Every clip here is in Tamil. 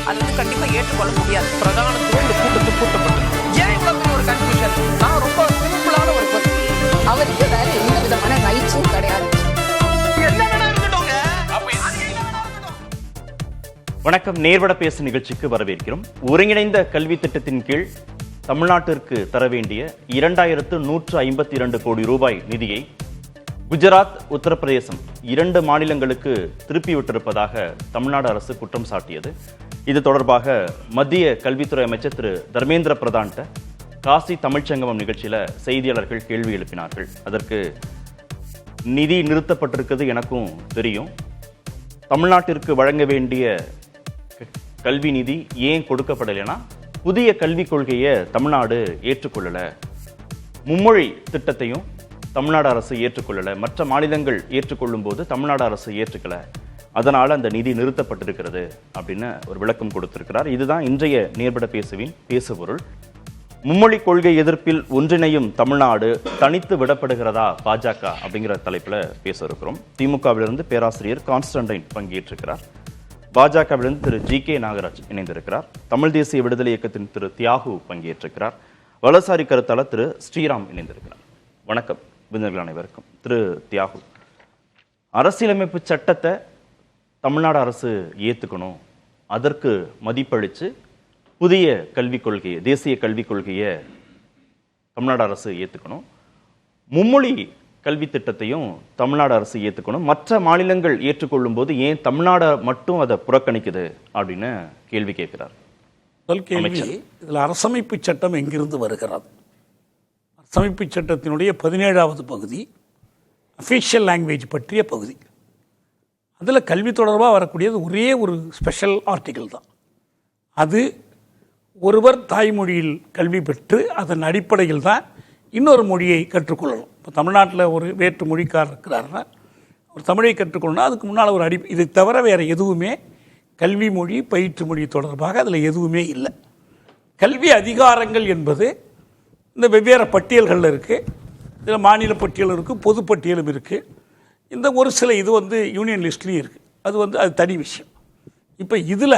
அது வந்து கண்டிப்பா ஏற்றுக்கொள்ள முடியாது. பிரதானத்துவம் இந்த கூட்டத்துக்கு கூட்டப்பட்டது. ஏன் இவ்வளவு பெரிய ஒரு கன்ஃபியூஷன்? நான் ரொம்ப சிம்பிளான ஒரு கொஸ்டின். அவருக்கு வேற எந்த விதமான ரைட்ஸும் கிடையாது. வணக்கம். நேர்வட பேசு நிகழ்ச்சிக்கு வரவேற்கிறோம். ஒருங்கிணைந்த கல்வி திட்டத்தின் கீழ் தமிழ்நாட்டிற்கு தர வேண்டிய 2152 கோடி ரூபாய் நிதியை குஜராத், உத்தரப்பிரதேசம் 2 மாநிலங்களுக்கு திருப்பிவிட்டிருப்பதாக தமிழ்நாடு அரசு குற்றம் சாட்டியது. இது தொடர்பாக மத்திய கல்வித்துறை அமைச்சர் திரு தர்மேந்திர பிரதான்கிட்ட காசி தமிழ்ச்சங்கமம் நிகழ்ச்சியில் செய்தியாளர்கள் கேள்வி எழுப்பினார்கள். அதற்கு நிதி நிறுத்தப்பட்டிருக்கிறது எனக்கும் தெரியும், தமிழ்நாட்டிற்கு வழங்க வேண்டிய கல்வி நிதி ஏன் கொடுக்கப்படலைன்னா புதிய கல்விக் கொள்கையை தமிழ்நாடு ஏற்றுக்கொள்ளல, மும்மொழி திட்டத்தையும் தமிழ்நாடு அரசு ஏற்றுக்கொள்ளல, மற்ற மாநிலங்கள் ஏற்றுக்கொள்ளும் போது தமிழ்நாடு அரசு ஏற்றுக்கல, அதனால அந்த நிதி நிறுத்தப்பட்டிருக்கிறது அப்படின்னு ஒரு விளக்கம் கொடுத்திருக்கிறார். இதுதான் இன்றைய நேர்பட பேசுவின் பேசுபொருள். மும்மொழி கொள்கை எதிர்ப்பில் ஒன்றிணையும் தமிழ்நாடு தனித்து விடப்படுகிறதா பாஜக அப்படிங்கிற தலைப்புல பேச இருக்கிறோம். திமுகவிலிருந்து பேராசிரியர் கான்ஸ்டன்டைன் பங்கேற்றிருக்கிறார். பாஜகவிலிருந்து திரு ஜி.கே. நாகராஜ் இணைந்திருக்கிறார். தமிழ் தேசிய விடுதலை இயக்கத்தின் திரு தியாகு பங்கேற்றிருக்கிறார். வலசாரி கருத்தாளர் திரு ஸ்ரீராம் இணைந்திருக்கிறார். வணக்கம் விருந்தினர்கள் அனைவருக்கும். திரு தியாகு, அரசியலமைப்பு சட்டத்தை தமிழ்நாடு அரசு ஏற்றுக்கணும், அதற்கு மதிப்பளித்து புதிய கல்விக் கொள்கையை, தேசிய கல்விக் கொள்கையை தமிழ்நாடு அரசு ஏற்றுக்கணும், மும்மொழி கல்வி திட்டத்தையும் தமிழ்நாடு அரசு ஏற்றுக்கணும், மற்ற மாநிலங்கள் ஏற்றுக்கொள்ளும் போது ஏன் தமிழ்நாடு மட்டும் அதை புறக்கணிக்குது அப்படின்னு கேள்வி கேட்கிறார். முதல் கேள்வி, இதில் அரசமைப்பு சட்டம் எங்கிருந்து வருகிறது? அரசமைப்பு சட்டத்தினுடைய 17வது பகுதி அஃபிஷியல் லாங்குவேஜ் பற்றிய பகுதி. அதில் கல்வி தொடர்பாக வரக்கூடியது ஒரே ஒரு ஸ்பெஷல் ஆர்டிகிள் தான். அது ஒருவர் தாய்மொழியில் கல்வி பெற்று அதன் அடிப்படையில் தான் இன்னொரு மொழியை கற்றுக்கொள்ளணும். இப்போ தமிழ்நாட்டில் ஒரு வேற்று மொழிக்காரர் இருக்கிறாருன்னா ஒரு தமிழை கற்றுக்கொள்ளணும்னா அதுக்கு முன்னால் ஒரு இதை தவிர வேறு எதுவுமே கல்வி மொழி, பயிற்று மொழி தொடர்பாக அதில் எதுவுமே இல்லை. கல்வி அதிகாரங்கள் என்பது இந்த வெவ்வேறு பட்டியல்களில் இருக்குது. இதில் மாநில பட்டியலும் இருக்குது, பொது பட்டியலும் இருக்குது. இந்த ஒரு சில இது வந்து யூனியன் லிஸ்ட்லேயும் இருக்குது. அது தனி விஷயம். இப்போ இதில்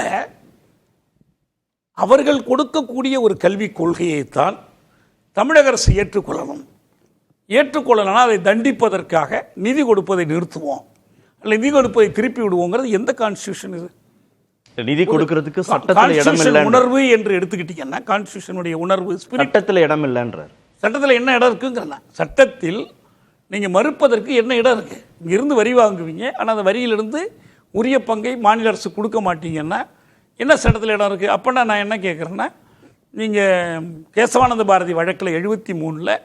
அவர்கள் கொடுக்கக்கூடிய ஒரு கல்விக் கொள்கையைத்தான் தமிழக அரசு ஏற்றுக்கொள்ளலாம். அதை தண்டிப்பதற்காக நிதி கொடுப்பதை நிறுத்துவோம், அல்ல நிதி கொடுப்பதை திருப்பி விடுவோங்கிறது எந்த கான்ஸ்டியூஷன்? இது நிதி கொடுக்கிறதுக்கு சட்டத்தில் இடம் இல்லை. உணர்வு என்று எடுத்துக்கிட்டீங்கன்னா கான்ஸ்டியூஷனுடைய உணர்வு சட்டத்தில் இடம் இல்லைன்றார். சட்டத்தில் என்ன இடம் இருக்குங்கிறனா, சட்டத்தில் நீங்கள் மறுப்பதற்கு என்ன இடம் இருக்குது? இங்கிருந்து வரி வாங்குவீங்க, ஆனால் அந்த வரியிலிருந்து உரிய பங்கை மாநில அரசு கொடுக்க மாட்டீங்கன்னா என்ன சட்டத்தில் இடம் இருக்குது? அப்போனா நான் என்ன கேட்குறேன்னா, நீங்கள் கேசவானந்த பாரதி வழக்கில் 73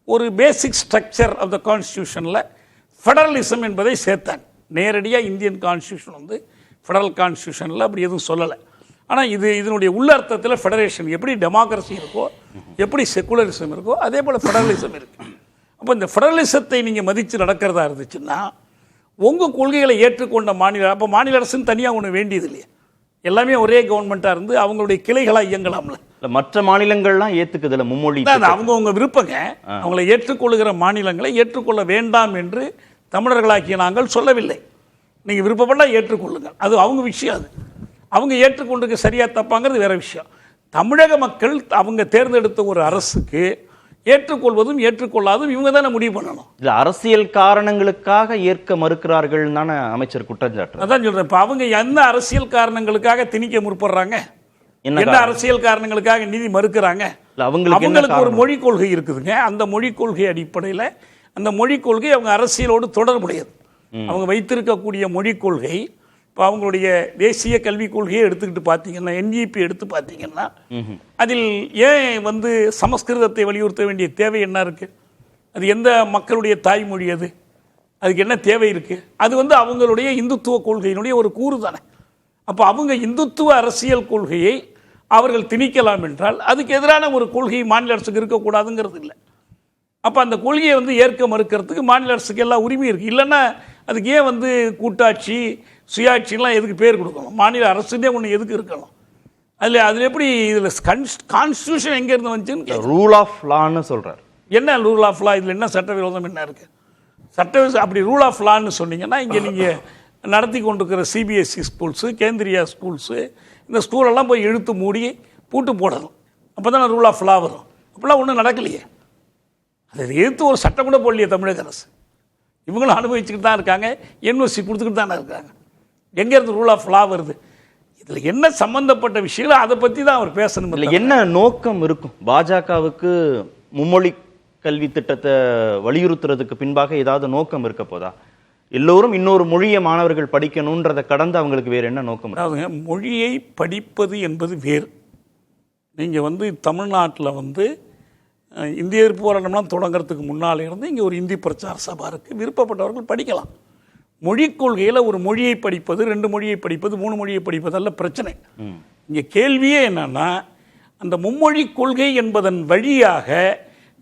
ஒரு பேசிக் ஸ்ட்ரக்சர் ஆஃப் த கான்ஸ்டியூஷனில் ஃபெடரலிசம் என்பதை சேர்த்தாங்க. நேரடியாக இந்தியன் கான்ஸ்டியூஷன் வந்து ஃபெடரல் கான்ஸ்டியூஷனில் அப்படி எதுவும் சொல்லலை. ஆனால் இதனுடைய உள்ளர்த்தத்தில் ஃபெடரேஷன் எப்படி டெமோக்ரஸி இருக்கோ, எப்படி செக்குலரிசம் இருக்கோ, அதே போல் ஃபெடரலிசம் இருக்குது. அப்போ இந்த ஃபெடரலிசத்தை நீங்கள் மதித்து நடக்கிறதா இருந்துச்சுன்னா உங்கள் கொள்கைகளை ஏற்றுக்கொண்ட அப்போ மாநில அரசுன்னு தனியாக ஒன்று வேண்டியது இல்லையா? எல்லாமே ஒரே கவர்மெண்ட்டாக இருந்து அவங்களுடைய கிளைகளாக இயங்கலாம்ல. மற்ற மாநிலங்கள்லாம் ஏற்றுக்குதுல மும்மொழி, அவங்க விருப்பங்க. அவங்களை ஏற்றுக்கொள்ளுகிற மாநிலங்களை ஏற்றுக்கொள்ள வேண்டாம் என்று தமிழர்களாக்கிய நாங்கள் சொல்லவில்லை. நீங்கள் விருப்பப்பட்டால் ஏற்றுக்கொள்ளுங்கள், அது அவங்க விஷயம். அது அவங்க ஏற்றுக்கொண்டுக்க சரியாக தப்பாங்கிறது வேற விஷயம். தமிழக மக்கள் அவங்க தேர்ந்தெடுத்த ஒரு அரசுக்கு ஏற்றுக்கொள்வதும் ஏற்றுக்கொள்ளாதும் இவங்க தானே முடிவு பண்ணணும். இல்லை, அரசியல் காரணங்களுக்காக ஏற்க மறுக்கிறார்கள் தானே அமைச்சர் குற்றச்சாட்டு. அதான் சொல்கிறேன். இப்போ அவங்க எந்த அரசியல் காரணங்களுக்காக திணிக்க முற்படுறாங்க? என்ன அரசியல் காரணங்களுக்காக நிதி மறுக்கிறாங்க? அவங்களுக்கு ஒரு மொழிக் கொள்கை இருக்குதுங்க. அந்த மொழிக் கொள்கை அடிப்படையில் அந்த மொழிக் கொள்கை அவங்க அரசியலோடு தொடர்புடையது. அவங்க வைத்திருக்கக்கூடிய மொழிக் கொள்கை, இப்போ அவங்களுடைய தேசிய கல்விக் கொள்கையை எடுத்துக்கிட்டு பார்த்தீங்கன்னா, என்இபி எடுத்து பார்த்தீங்கன்னா, அதில் ஏன் வந்து சமஸ்கிருதத்தை வலியுறுத்த வேண்டிய தேவை என்ன இருக்குது? அது எந்த மக்களுடைய தாய்மொழி? அதுக்கு என்ன தேவை இருக்குது? அது வந்து அவங்களுடைய இந்துத்துவ கொள்கையினுடைய ஒரு கூறு தானே. அப்போ அவங்க இந்துத்துவ அரசியல் கொள்கையை அவர்கள் திணிக்கலாம் என்றால் அதுக்கு எதிரான ஒரு கொள்கை மாநில அரசுக்கு இருக்கக்கூடாதுங்கிறது இல்லை. அப்போ அந்த கொள்கையை வந்து ஏற்க மறுக்கிறதுக்கு மாநில அரசுக்கு எல்லா உரிமையும் இருக்குது. இல்லைன்னா அதுக்கு ஏன் வந்து கூட்டாட்சி, சுயாட்சிலாம் எதுக்கு பேர் கொடுக்கணும்? மாநில அரசுன்னே ஒன்று எதுக்கு இருக்கணும்? அதில் எப்படி இதில் கான்ஸ்டியூஷன் எங்கேருந்து வந்துச்சுன்னு ரூல் ஆஃப் லான்னு சொல்கிறார். என்ன ரூல் ஆஃப் லா? இதில் என்ன சட்டவிரோதம் என்ன இருக்குது? அப்படி ரூல் ஆஃப் லான்னு சொன்னீங்கன்னா இங்கே நீங்கள் நடத்தி கொண்டிருக்கிற சிபிஎஸ்சி ஸ்கூல்ஸு, கேந்திரியா ஸ்கூல்ஸு, இந்த ஸ்கூலெல்லாம் போய் இழுத்து மூடி பூட்டு போடணும். அப்போ தான் ரூல் ஆஃப் லா வரும். அப்படிலாம் ஒன்றும் நடக்கலையே. அதை எதிர்த்து ஒரு சட்டம் கூட போடலையே தமிழக அரசு. இவங்களும் அனுபவிச்சுக்கிட்டு தான் இருக்காங்க, யூனிவர்சிட்டி கொடுத்துக்கிட்டு தானே இருக்காங்க. எங்கேருந்து ரூல் ஆஃப் லா வருது? இதில் என்ன சம்பந்தப்பட்ட விஷயம் அதை பற்றி தான் அவர் பேசணும். இல்லை, என்ன நோக்கம் இருக்கும் பாஜகவுக்கு மும்மொழி கல்வி திட்டத்தை வலியுறுத்துறதுக்கு பின்பாக ஏதாவது நோக்கம் இருக்க போதா? எல்லோரும் இன்னொரு மொழியை மாணவர்கள் படிக்கணுன்றதை கடந்து அவங்களுக்கு வேறு என்ன நோக்கம்? அதாவது மொழியை படிப்பது என்பது வேறு. நீங்கள் தமிழ்நாட்டில் இந்திய எதிர்ப்பு போராட்டம்லாம் தொடங்கிறதுக்கு முன்னால் இருந்து இங்கே ஒரு இந்தி பிரச்சார சபா இருக்குது. விருப்பப்பட்டவர்கள் படிக்கலாம். மொழிக் கொள்கையில் ஒரு மொழியை படிப்பது, 2 மொழியை படிப்பது, 3 மொழியை படிப்பதல்ல பிரச்சனை. இங்கே கேள்வியே என்னன்னா, அந்த மும்மொழி கொள்கை என்பதன் வழியாக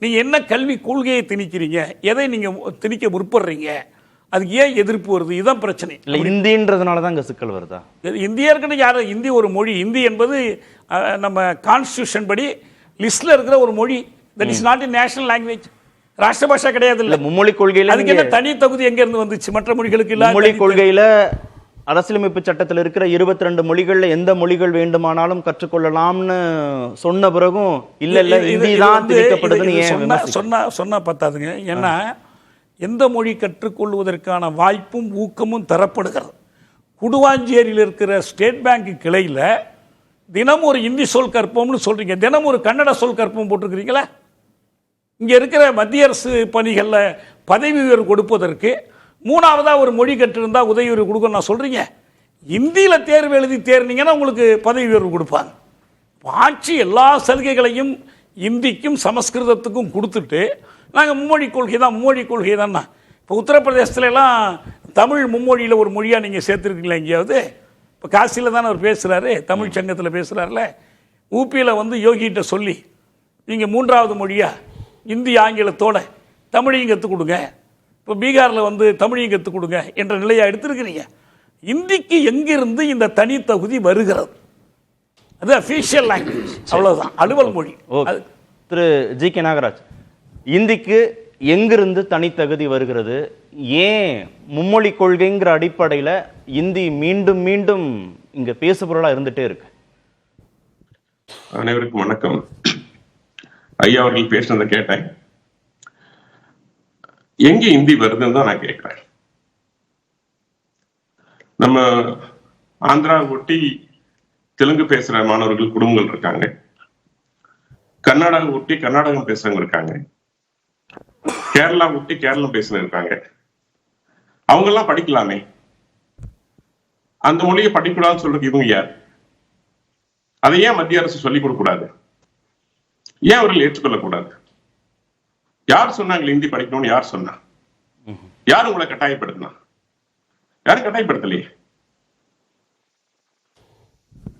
நீங்கள் என்ன கல்வி கொள்கையை திணிக்கிறீங்க, எதை நீங்கள் திணிக்க முற்படுறீங்க, அதுக்கு ஏன் எதிர்ப்பு வருது? இதுதான் பிரச்சனை. இல்லை, இந்தின்றதுனால தான் இங்கே சிக்கல் வருதா? இந்தியர்களுக்கு யாரும் இந்தி ஒரு மொழி. இந்தி என்பது நம்ம கான்ஸ்டியூஷன் படி லிஸ்ட்ல இருக்கிற ஒரு மொழி. That is not in national language. ராஷ்டிர பாஷா கிடையாது. இல்லை, மும்மொழி கொள்கையில் அதுக்கு என்ன தனி தகுதி எங்க இருந்து வந்துச்சு? மற்ற மொழிகளுக்கு இல்ல. மும்மொழி கொள்கையில அரசியலமைப்பு சட்டத்தில் இருக்கிற 22 மொழிகள்ல எந்த மொழிகள் வேண்டுமானாலும் கற்றுக்கொள்ளலாம்னு சொன்ன பிறகும் இல்ல இந்தி தான் திணிக்கப்படுதுன்னு சொன்னா பத்தாதுங்க. ஏன்னா எந்த மொழி கற்றுக்கொள்வதற்கான வாய்ப்பும் ஊக்கமும் தரப்படுகிறது. குடுவாஞ்சேரியில் இருக்கிற ஸ்டேட் பேங்க் கிளையில் தினம் ஒரு இந்தி சொல் கற்போம்னு சொல்றீங்க, தினம் ஒரு கன்னட சொல் கற்போம் போட்டிருக்கிறீங்களா? இங்கே இருக்கிற மத்திய அரசு பணிகளில் பதவி உயர்வு கொடுப்பதற்கு 3ஆவதாக ஒரு மொழி கற்றிருந்தா உதவி உயர்வு கொடுக்கணும் நான் சொல்கிறீங்க. இந்தியில் தேர்வு எழுதி தேர்னீங்கன்னா உங்களுக்கு பதவி உயர்வு கொடுப்பாங்க. ஆட்சி எல்லா சலுகைகளையும் இந்திக்கும் சமஸ்கிருதத்துக்கும் கொடுத்துட்டு நாங்கள் மும்மொழி கொள்கை தான்ண்ணா. இப்போ உத்தரப்பிரதேசத்துலலாம் தமிழ் மும்மொழியில் ஒரு மொழியாக நீங்கள் சேர்த்துருக்கீங்களா எங்கேயாவது? இப்போ காசியில் தானே அவர் பேசுகிறாரு, தமிழ் சங்கத்தில் பேசுகிறாருல. ஊபியில் யோகிகிட்ட சொல்லி நீங்கள் 3ஆவது மொழியாக இந்தி ஆங்கிலத்தோட தமிழையும் கற்றுக் கொடுங்க, இப்போ பீகாரில் தமிழையும் கற்றுக் கொடுங்க என்ற நிலையாக எடுத்திருக்கிறீங்க. இந்திக்கு எங்கிருந்து இந்த தனித்தகுதி வருகிறது? அது அஃபீஷியல் லாங்குவேஜ், அவ்வளோதான், அலுவல் மொழி. திரு ஜி கே நாகராஜ், இந்திக்கு எங்கிருந்து தனித்தகுதி வருகிறது? ஏன் மும்மொழி கொள்கைங்கிற அடிப்படையில் இந்தி மீண்டும் மீண்டும் இங்க பேசுபொருளா இருந்துட்டே இருக்கு? அனைவருக்கும் வணக்கம். ஐயா அவர்கள் பேசுனதை கேட்டேன். எங்க இந்தி வருதுன்னு தான் நான் கேட்கிறேன். நம்ம ஆந்திரா ஒட்டி தெலுங்கு பேசுற மாணவர்கள் குடும்பங்கள் இருக்காங்க, கர்நாடகா ஒட்டி கர்நாடகம் பேசுறவங்க இருக்காங்க, கேரளா ஒட்டி கேரளம் பேசுறவங்க இருக்காங்க. அவங்க எல்லாம் படிக்கலாமே, அந்த மொழியை படிக்கூடாதுன்னு சொல்றது இவங்க யார்? அதை ஏன் மத்திய அரசு சொல்லிக் கொடுக்க கூடாது? ஏன் அவர்கள் ஏற்றுக்கொள்ளக்கூடாது? யார் சொன்னாங்க இந்தி படிக்கணும்னு? யார் சொன்னா? யார் உங்களை கட்டாயப்படுத்தினா? யாரும் கட்டாயப்படுத்தலையே.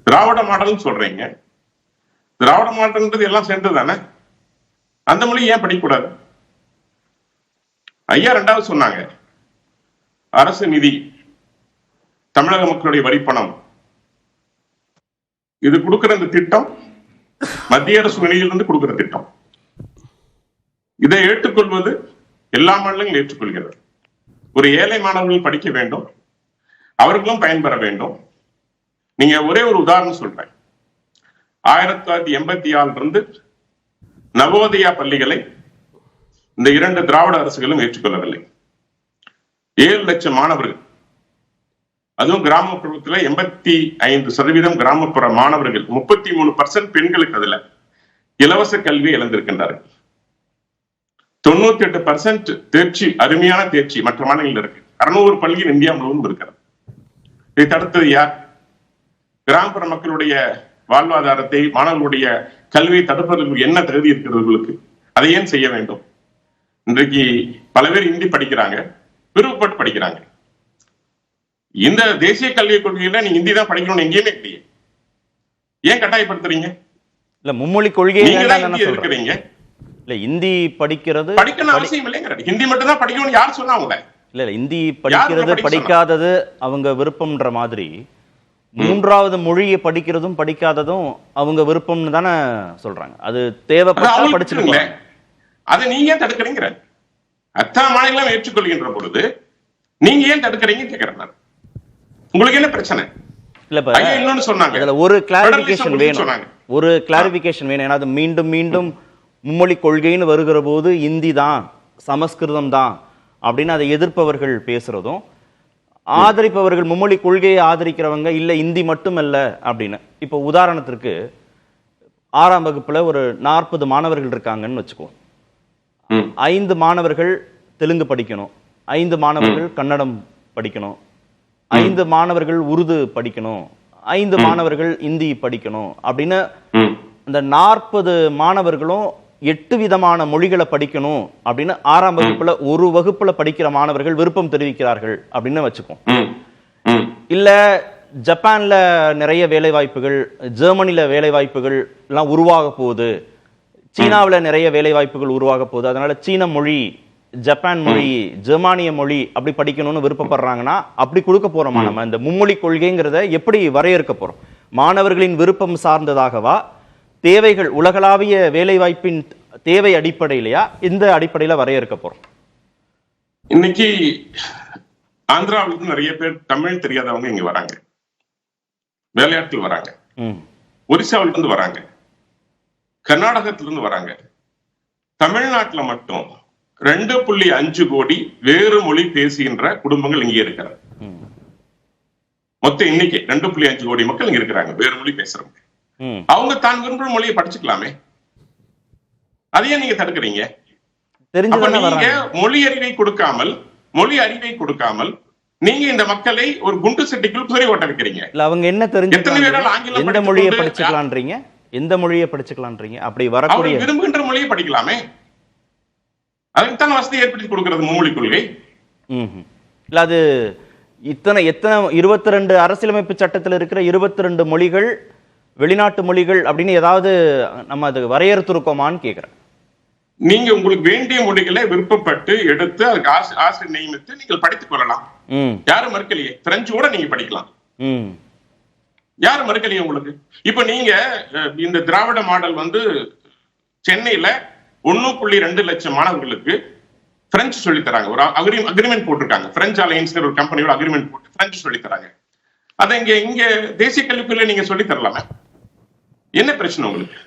திராவிட மாடல்னு சொல்றீங்க, திராவிட மாடல்ன்றது எல்லாம் சேர்ந்தது தானே. அந்த மொழி ஏன் படிக்கக்கூடாது? ஐயா 2வது சொன்னாங்க, அரசு நிதி, தமிழக மக்களுடைய வரிப்பணம், இது கொடுக்கிற இந்த திட்டம் மத்திய அரசு நிதியிலிருந்து கொடுக்கிற திட்டம். இதை ஏற்றுக்கொள்வது எல்லா மாநிலங்களும் ஏற்றுக்கொள்கிறது. ஒரு ஏழை மாணவர்கள் படிக்க வேண்டும், அவர்களும் பயன்பெற வேண்டும். நீங்க ஒரே ஒரு உதாரணம் சொல்றேன். 1986 இருந்து நவோதயா பள்ளிகளை இந்த 2 திராவிட அரசுகளும் ஏற்றுக்கொள்ளவில்லை. 7 லட்சம் மாணவர்கள், அதுவும் கிராமப்புறத்தில் 85% கிராமப்புற மாணவர்கள், 33% பெண்களுக்கு அதுல இலவச கல்வி இழந்திருக்கின்றார்கள். 98% தேர்ச்சி, அருமையான தேர்ச்சி மற்ற மாநிலங்கள் இருக்கு. 600 பள்ளிகள் இந்தியா முழுவதும் இருக்கிறது. இதை தடுத்தது யார்? கிராமப்புற மக்களுடைய வாழ்வாதாரத்தை, மாணவர்களுடைய கல்வியை தடுப்பதற்கு என்ன தகுதி இருக்கிறவர்களுக்கு அதை ஏன் செய்ய வேண்டும்? இன்றைக்கு பல பேர் இந்தி படிக்கிறாங்க, விருப்பப்பட்டு படிக்கிறாங்க. இந்த தேசிய கல்விக் கொள்கையில நீங்க இந்தி தான் படிக்கணும்னு எங்கேயுமே இல்லையே. ஏன் கட்டாயப்படுத்துறீங்க? இல்ல, மும்மொழி கொள்கை இருக்கிறீங்க. இல்ல, இந்தி படிக்கிறது படிக்கணும் அவசியம் இல்லைங்க. ஹிந்தி மட்டும் தான் படிக்கணும்னு யார் சொன்னா? அவங்க இல்ல, இந்தி படிக்கிறது படிக்காதது அவங்க விருப்பம்ன்ற மாதிரி 3ஆவது மொழியை படிக்கிறதும் படிக்காததும் அவங்க விருப்பம்னு தானே சொல்றாங்க. அது தேவைப்பட்டா படிச்சுக்கோங்க. அதை நீங்க ஏன் தடுக்கிறீங்க? அத்தனை மாநிலம் ஏற்றுக்கொள்கின்ற பொழுது நீங்க ஏன் தடுக்கிறீங்க கேட்கிறேன். உங்களுக்கு என்ன பிரச்சனை? இல்ல ஐயா இன்னொன்னு சொன்னாங்க, அதுல ஒரு கிளாரிபிகேஷன் வேணும், ஒரு கிளாரிபிகேஷன் வேணும். ஏன்னா அது மீண்டும் மீண்டும் மும்மொழி கொள்கைன்னு வருகிற போது இந்தி தான் சமஸ்கிருதம் தான் அப்படின்னு அதை எதிர்ப்பவர்கள் பேசுறதும், ஆதரிப்பவர்கள் மும்மொழி கொள்கையை ஆதரிக்கிறவங்க இல்ல இந்தி மட்டுமல்ல அப்படின்னு. இப்போ உதாரணத்திற்கு 6ஆம் வகுப்புல ஒரு 40 மாணவர்கள் இருக்காங்கன்னு வச்சுக்கோ. 5 மாணவர்கள் தெலுங்கு படிக்கணும், 5 மாணவர்கள் கன்னடம் படிக்கணும், 5 மாணவர்கள் உருது படிக்கணும், 5 மாணவர்கள் இந்தி படிக்கணும் அப்படின்னு அந்த 40 மாணவர்களும் 8 விதமான மொழிகளை படிக்கணும் அப்படின்னு 6ஆம் வகுப்புல ஒரு வகுப்புல படிக்கிற மாணவர்கள் விருப்பம் தெரிவிக்கிறார்கள் அப்படின்னு வச்சுக்கோம். இல்ல ஜப்பான்ல நிறைய வேலை வாய்ப்புகள், ஜெர்மனில வேலை வாய்ப்புகள் எல்லாம் உருவாக போகுது, சீனாவில் நிறைய வேலை வாய்ப்புகள் உருவாக போகுது, அதனால சீன மொழி, ஜப்பான் மொழி, ஜெர்மானிய மொழி அப்படி படிக்கணும்னு விருப்பப்படுறாங்கன்னா அப்படி கொடுக்க போறோமா? நம்ம இந்த மும்மொழி கொள்கைங்கிறத எப்படி வரையறுக்க போறோம்? மாணவர்களின் விருப்பம் சார்ந்ததாகவா, தேவைகள் உலகளாவிய வேலை வாய்ப்பின் தேவை அடிப்படையிலையா, இந்த அடிப்படையில வரையறுக்க போறோம்? இன்னைக்கு ஆந்திராவிலிருந்து நிறைய பேர் தமிழ் தெரியாதவங்க இங்க வராங்க, வேலையாட்கள் வராங்க, ஒரிசாவிலிருந்து வராங்க, கர்நாடகத்திலிருந்து வராங்க. தமிழ்நாட்டுல மட்டும் 2.5 கோடி வேறு மொழி பேசுகின்ற குடும்பங்கள் இங்கே இருக்கிறாங்க. மொத்தம் இன்னைக்கு 2.5 கோடி மக்கள் இங்க இருக்கிறாங்க வேறு மொழி பேசுறவங்க. அவங்க தான் விரும்புற மொழியை படிச்சுக்கலாமே, அதையே நீங்க தடுக்கிறீங்க. நீங்க மொழி அறிவை கொடுக்காமல் நீங்க இந்த மக்களை ஒரு குண்டு சட்டிக்குள் குதிரை ஓட்ட வைக்கிறீங்க. அவங்க என்ன தெரிஞ்சு எந்த மொழியை படிச்சுக்கலான்றீங்க, எந்த மொழியை படிச்சுக்கலான்றீங்க? அப்படி வரக்கூடிய விரும்புகின்ற மொழியை படிக்கலாமே, அதுக்குத்தான் வசதி ஏற்படுத்தி கொடுக்கிறது மும்மொழி கொள்கை. இல்ல அது எத்தனை 22 அரசியலமைப்பு சட்டத்தில் இருக்கிற 22 மொழிகள் வெளிநாட்டு மொழிகள் அப்படின்னு ஏதாவது நம்ம அது வரையறுத்திருக்கோமான்னு கேக்குறேன். நீங்க உங்களுக்கு வேண்டிய மொழிகளை விருப்பப்பட்டு எடுத்து அதுக்கு ஆசிரியர் நியமித்து நீங்கள் படித்துக் கொள்ளலாம். யாரும் மறுக்கலையே. பிரெஞ்சு கூட நீங்க படிக்கலாம், யாரும் மறுக்கலையே உங்களுக்கு. இப்ப நீங்க இந்த திராவிட மாடல் சென்னையில 1.2 லட்சம் மாணவர்களுக்கு பிரெஞ்சு சொல்லி தராங்க. ஒரு அக்ரிமெண்ட் போட்டிருக்காங்க, பிரெஞ்சு அலையன்ஸ் ஒரு கம்பெனியோட அக்ரிமெண்ட் போட்டு பிரெஞ்சு சொல்லி தராங்க. அதை இங்க தேசிய கல்விக்குள்ள நீங்க சொல்லி தரலாமே, என்ன பிரச்சனை உங்களுக்கு?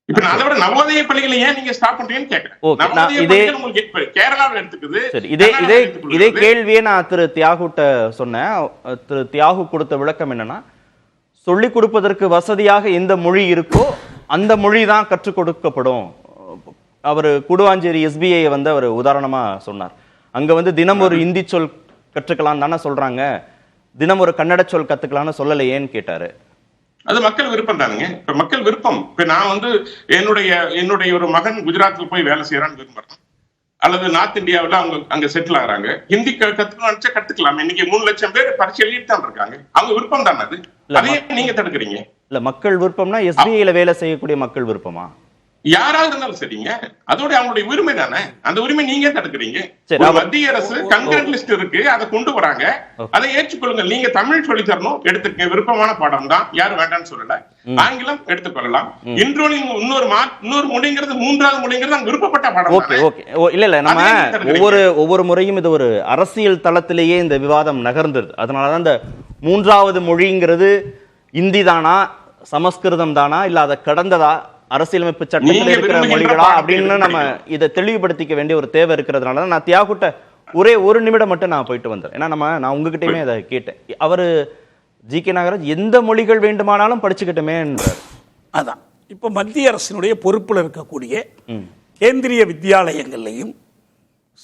இப்ப நான் அதோட நவோதய பள்ளிகளை ஏன் நீங்க ஸ்டாப் பண்றீங்கன்னு கேக்குறேன். கேரளாவில் எடுத்துக்குது. இதே கேள்வியே நான் திரு தியாகுட்ட சொன்னேன். திரு தியாகு கொடுத்த விளக்கம் என்னன்னா, சொல்லிக் கொடுப்பதற்கு வசதியாக எந்த மொழி இருக்கோ அந்த மொழி தான் கற்றுக் கொடுக்கப்படும். அவர் குடுவாஞ்சேரி SBI அவர் உதாரணமா சொன்னார். அங்க தினம் ஒரு இந்தி சொல் கற்றுக்கலாம் தானே சொல்றாங்க, தினம் ஒரு கன்னட சொல் கத்துக்கலாம்னு சொல்லலையேன்னு கேட்டாரு. அது மக்கள் விருப்பம் தானுங்க. இப்ப மக்கள் விருப்பம். இப்ப நான் என்னுடைய ஒரு மகன் குஜராத்ல போய் வேலை செய்யறான்னு விரும்புறேன், அல்லது நார்த் இந்தியாவில் அவங்க அங்க செட்டில் ஆகுறாங்க, ஹிந்தி கத்துக்கணும்னு நினைச்சா கத்துக்கலாம். இன்னைக்கு 3 லட்சம் பேர் பரிசு எழுதிட்டு தான் இருக்காங்க. அவங்க விருப்பம் தானே அது, அதையே நீங்க தடுக்கிறீங்க. இல்ல மக்கள் விருப்பம்னா SBIல வேலை செய்யக்கூடிய மக்கள் விருப்பமா? யாராவது இருந்தாலும் சரிங்க, அதோட அவங்களுடைய உரிமை தானே. அந்த உரிமை நீங்க தடுக்கிறீங்க. மத்திய அரசு கன்கரண்ட் லிஸ்ட் இருக்கு, அதை கொண்டு வராங்க, அதை ஏற்றுக்கொள்ளுங்க. நீங்க தமிழ் சொல்லி தரணும், எடுத்துக்க, விருப்பமான பாடம் தான், யாரும் வேண்டாம்னு சொல்லல. ஆங்கிலம் எடுத்துக்கொள்ளலாம். இன்னொரு மொழிங்கிறது 3வது மொழிங்கிறது விருப்பப்பட்ட பாடம். இல்ல நம்ம ஒவ்வொரு முறையும் இது ஒரு அரசியல் தளத்திலேயே இந்த விவாதம் நகர்ந்தது. அதனாலதான் இந்த 3வது மொழிங்கிறது இந்தி தானா, சமஸ்கிருதம் தானா, இல்ல அதை கடந்ததா, அரசியலமைப்பு சட்டத்தில் இருக்கிற மொழிகளா அப்படின்னு நம்ம இதை தெளிவுபடுத்திக்க வேண்டிய ஒரு தேவை இருக்கிறதுனால நான் தியாகுட்ட ஒரு நிமிடம் மட்டும் நான் போயிட்டு வந்தேன். ஏன்னா நான் உங்ககிட்டயுமே அதை கேட்டேன். அவரு GK நாகராஜ் எந்த மொழிகள் வேண்டுமானாலும் படிச்சுக்கிட்டுமே என்றார். அதான் இப்ப மத்திய அரசினுடைய பொறுப்புல இருக்கக்கூடிய கேந்திரிய வித்யாலயங்கள்லையும்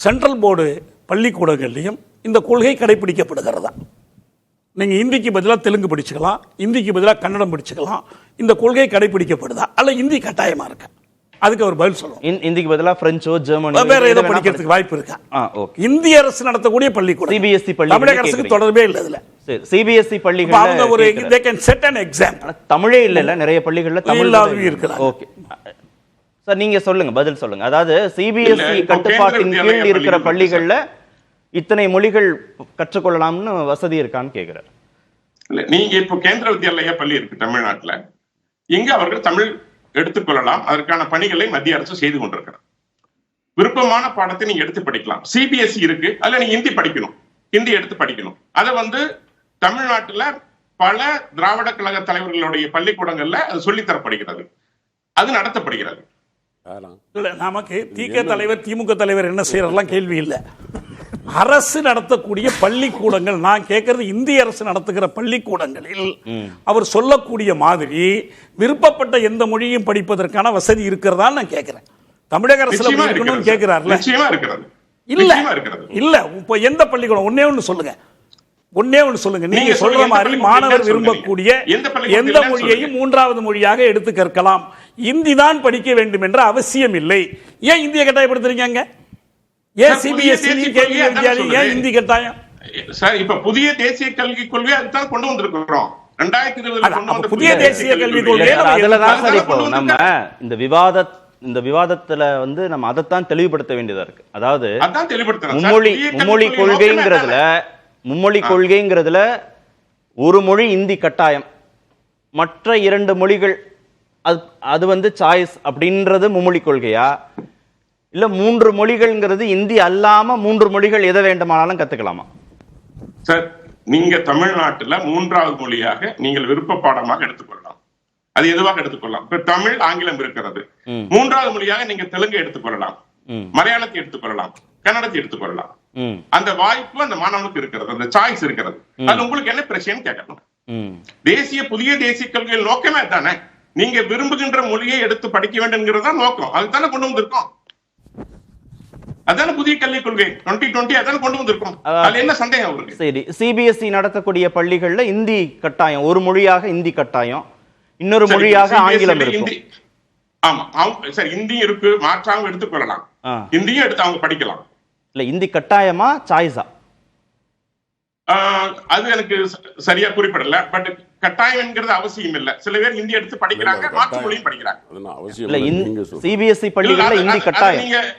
சென்ட்ரல் போர்டு பள்ளிக்கூடங்கள்லையும் இந்த கொள்கை கடைபிடிக்கப்படுகிறதா? நீங்க இந்திக்கு பதிலாக தெலுங்கு படிச்சுக்கலாம், இந்திக்கு பதிலாக கன்னடம் படிச்சுக்கலாம். இந்த கொள்கை கடைபிடிக்கப்படுதா அல்ல இந்தி கட்டாயமா இருக்கா? அதுக்கு அவர் பதில் சொல்லுவோம். இந்திக்கு பதிலாக பிரெஞ்சோ ஜெர்மனி வேற ஏதோ படிக்கிறதுக்கு வாய்ப்பு இருக்கா? இந்திய அரசு நடத்தக்கூடிய பள்ளிக்கூடம், CBSE பள்ளி, தமிழக அரசுக்கு தொடர்பே இல்லை. இதுல CBSE பள்ளிகள் அவங்க ஒரு they can set an example. தமிழே இல்ல, நிறைய பள்ளிகள்ல தமிழ் இல்லாதவே இருக்கலாம். ஓகே சார், நீங்க சொல்லுங்க, பதில் சொல்லுங்க. அதாவது CBSE கட்டுப்பாட்டின் கீழ் இருக்கிற பள்ளிகள்ல இத்தனை மொழிகள் கற்றுக்கொள்ளலாம்னு வசதி இருக்கான்னு கேக்குறாரு. நீங்க இப்போ கேந்திர வித்யாலயா பள்ளி இருக்கு தமிழ்நாட்டுல, இங்க அவர்கள் தமிழ் எடுத்துக்கொள்ளலாம். அதற்கான பணிகளை மத்திய அரசு செய்து கொண்டிருக்கிறார். விருப்பமான பாடத்தை நீங்க எடுத்து படிக்கலாம். CBSE இருக்கு, அதுல நீங்க ஹிந்தி படிக்கணும். ஹிந்தி எடுத்து படிக்கணும். அதை தமிழ்நாட்டுல பல திராவிட கழக தலைவர்களுடைய பள்ளிக்கூடங்கள்ல அது சொல்லித்தரப்படுகிறது, அது நடத்தப்படுகிறது. நமக்கு திமுக தலைவர் என்ன செய்யறதெல்லாம் கேள்வி இல்லை. அரசு நடத்தக்கூடிய பள்ளிக்கூடங்கள், நான் கேட்கறது இந்திய அரசு நடத்துகிற பள்ளிக்கூடங்களில் அவர் சொல்லக்கூடிய மாதிரி விருப்பப்பட்ட எந்த மொழியும் படிப்பதற்கான வசதி இருக்கிறதா நான் கேட்கிறேன். தமிழக அரசுல இருக்கணும்னு கேட்கிறார்ல. இல்ல இல்ல, இப்ப எந்த பள்ளிக்கூடம் ஒன்னே ஒன்னு சொல்லுங்க, ஒன்னே ஒன்னு சொல்லுங்க. நீங்க சொல்ற மாதிரி மாணவர் விரும்பக்கூடிய எந்த மொழியையும் மூன்றாவது மொழியாக எடுத்து கற்கலாம். இந்தி தான் படிக்க வேண்டும் என்ற அவசியம் இல்லை. ஏன் இந்திய கட்டாயப்படுத்துறீங்க? ஏன் சிபிஎஸ்இ ஏன் இந்தி கட்டாயம்? சார், இப்ப புதிய தேசிய கல்விக் கொள்கை அதுதான் கொண்டு வந்திருக்கிறோம். 2020 புதிய தேசிய கல்விக் கொள்கை அதுலதான் சார் இப்போ நம்ம இந்த விவாதத்துல நம்ம அதைத்தான் தெளிவுபடுத்த வேண்டியதா இருக்கு. அதாவது மும்மொழி கொள்கைங்கிறதுல ஒரு மொழி இந்தி கட்டாயம், மற்ற 2 மொழிகள் அது சாய்ஸ் அப்படின்றது மும்மொழி கொள்கையா, இல்ல 3 மொழிகள்ங்கிறது இந்தி அல்லாம 3 மொழிகள் எதை வேண்டுமானாலும் கத்துக்கலாமா? சார், நீங்க தமிழ்நாட்டுல 3வது மொழியாக நீங்கள் விருப்ப பாடமாக எடுத்துக்கொள்ளலாம். அது எதுவாக எடுத்துக்கொள்ளலாம். இப்ப தமிழ், ஆங்கிலம் இருக்கிறது. 3வது மொழியாக நீங்க தெலுங்கு எடுத்துக்கொள்ளலாம், மலையாளத்தை எடுத்துக்கொள்ளலாம், கன்னடத்தை எடுத்துக்கொள்ளலாம். அந்த வாய்ப்பு அந்த மாணவனுக்கு இருக்கிறது, அந்த சாய்ஸ் இருக்கிறது. அது உங்களுக்கு என்ன பிரச்சனை கேட்கணும். புதிய தேசிய கல்வியில் நோக்கமே தானே, நீங்க விரும்புகின்ற மொழியை எடுத்து படிக்க வேண்டும் தான் நோக்கம். அதுதானே கொண்டு வந்திருக்கோம். அதான புதிய கல்விக் கொள்கை 2020 அதான கொண்டு வந்திருக்கோம். அதுல என்ன சந்தேகம் இருக்கு? சரி, சிபிஎஸ்இ நடத்தக்கூடிய பள்ளிகள்ல இந்தி கட்டாயம், ஒரு மொழியாக இந்தி கட்டாயம், இன்னொரு மொழியாக ஆங்கிலம் இருக்கும். ஆமா சார், இந்தியும் இருக்கு, மாற்றாவும் எடுத்துக்கொள்ளலாம். இந்தியும் எடுத்து அவங்க படிக்கலாம். இல்ல, இந்தி கட்டாயமா சாய்ஸா? அது எனக்கு சரியா குறிப்பிடல. பட் கட்டாயம் என்கிறது அவசியம் இல்ல. சில பேர் இந்தி எடுத்து படிக்கிறாங்க, மாற்று மொழியும் படிக்கிறாங்க. சிபிஎஸ்இ பள்ளிகள்ல இந்தி கட்டாயம்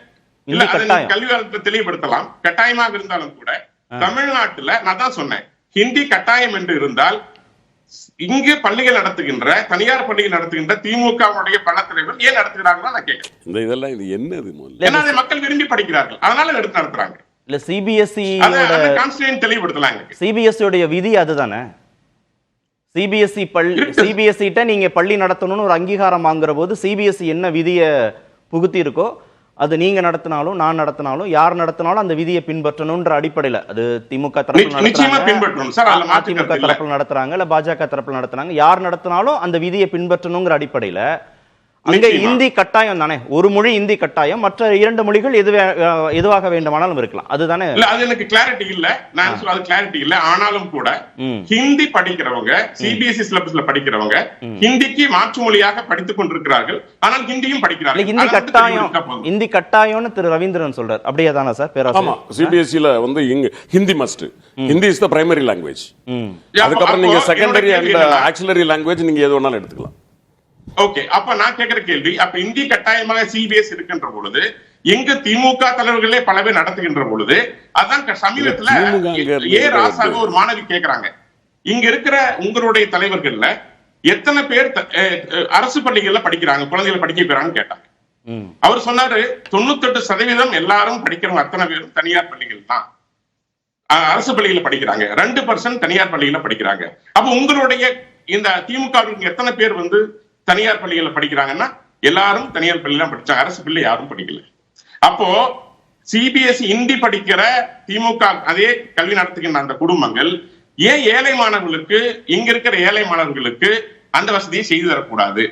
இல்ல, கல்வி காலத்தை தெளிவுபடுத்தலாம். கட்டாயமாக இருந்தாலும் கூட தமிழ்நாட்டுல நான் தான் சொன்னேன், ஹிந்தி கட்டாயம் என்று இருந்தால் இங்கு பள்ளிகள் நடத்துகின்ற, தனியார் பள்ளிகள் நடத்துகின்ற திமுகவுடைய பல தலைவர்கள் ஏன் நடத்துகிறார்கள் நான் கேட்கிறேன். இதெல்லாம் இது என்னது? ஏன்னா அதை மக்கள் விரும்பி படிக்கிறார்கள், அதனால எடுத்து நடத்துறாங்க. இல்ல, சிபிஎஸ்இ தெளிவுபடுத்தலாம். சிபிஎஸ்இ உடைய விதி அதுதானே. சிபிஎஸ்இ நீங்க பள்ளி நடத்தணும்னு ஒரு அங்கீகாரம் வாங்குற போது சிபிஎஸ்இ என்ன விதியை புகுத்தி இருக்கோ அது நீங்க நடத்தினாலும் நான் நடத்தினாலும் யார் நடத்தினாலும் அந்த விதியை பின்பற்றணும்ன்ற அடிப்படையில், அது திமுக தரப்புல நடத்துறாங்க, அதிமுக தரப்புல நடத்துறாங்க, இல்ல பாஜக தரப்புல நடத்துறாங்க, யார் நடத்தினாலும் அந்த விதியை பின்பற்றணுங்கிற அடிப்படையில அங்க இந்தி கட்டாயம் தானே. ஒரு மொழி இந்தி கட்டாயம், மற்ற 2 மொழிகள் எதுவாக வேண்டுமானாலும் இருக்கலாம். அதுதானே. அது எனக்கு கிளாரிட்டி இல்ல, நான் சொல்றது கிளாரிட்டி இல்ல. ஆனாலும் கூட ஹிந்தி படிக்கிறவங்க, சிபிஎஸ்இ சிலபஸ்ல படிக்கிறவங்க ஹிந்திக்கு மாற்று மொழியாக படித்துக் கொண்டிருக்கிறார்கள். ஆனால் ஹிந்தியும் படிக்கிறார்கள். இந்தி கட்டாயம்னு திரு ரவீந்திரன் சொல்றாரு, அப்படியே தானே சார் பேராசிரியர்? சிபிஎஸ்இல Hindi must, Hindi is the primary language. அதுக்கப்புறம் நீங்க செகண்டரி அண்ட் ஆக்சிலரி லாங்குவேஜ் நீங்க எது வேணாலும் எடுத்துக்கலாம். ஓகே, அப்ப நான் கேட்கிற கேள்வி, அப்ப இந்தி கட்டாயமாக சிபிஎஸ் இருக்கின்ற பொழுது எங்க திமுக தலைவர்களே பல பேர் நடத்துகின்ற பொழுது, அதான் சமீபத்துல ராசாக ஒரு மாணவி கேட்கிறாங்க, இங்க இருக்கிற உங்களுடைய தலைவர்கள்ல எத்தனை பேர் அரசு பள்ளிகள்ல படிக்கிறாங்க, குழந்தைகளை படிக்க போறாங்கன்னு கேட்டாங்க. அவர் சொன்னாரு 98% எல்லாரும் படிக்கிறவங்க அத்தனை பேரும் தனியார் பள்ளிகள் தான், அரசு பள்ளிகளை படிக்கிறாங்க, 2% தனியார் பள்ளிகளை படிக்கிறாங்க. அப்ப உங்களுடைய இந்த திமுக எத்தனை பேர் தனியார் பள்ளிகளை படிக்கிறாங்கன்னா எல்லாரும் தனியார் பள்ளியில படிச்சாங்க, அரசு பள்ளி யாரும் படிக்கல. அப்போ சிபிஎஸ்இ ஹிந்தி படிக்கிற திமுக அதே கல்வி நடத்துகின்ற அந்த குடும்பங்கள் ஏன் ஏழை மாணவர்களுக்கு, இங்க இருக்கிற ஏழை மாணவர்களுக்கு அந்த வசதியை செய்து தரக்கூடாது?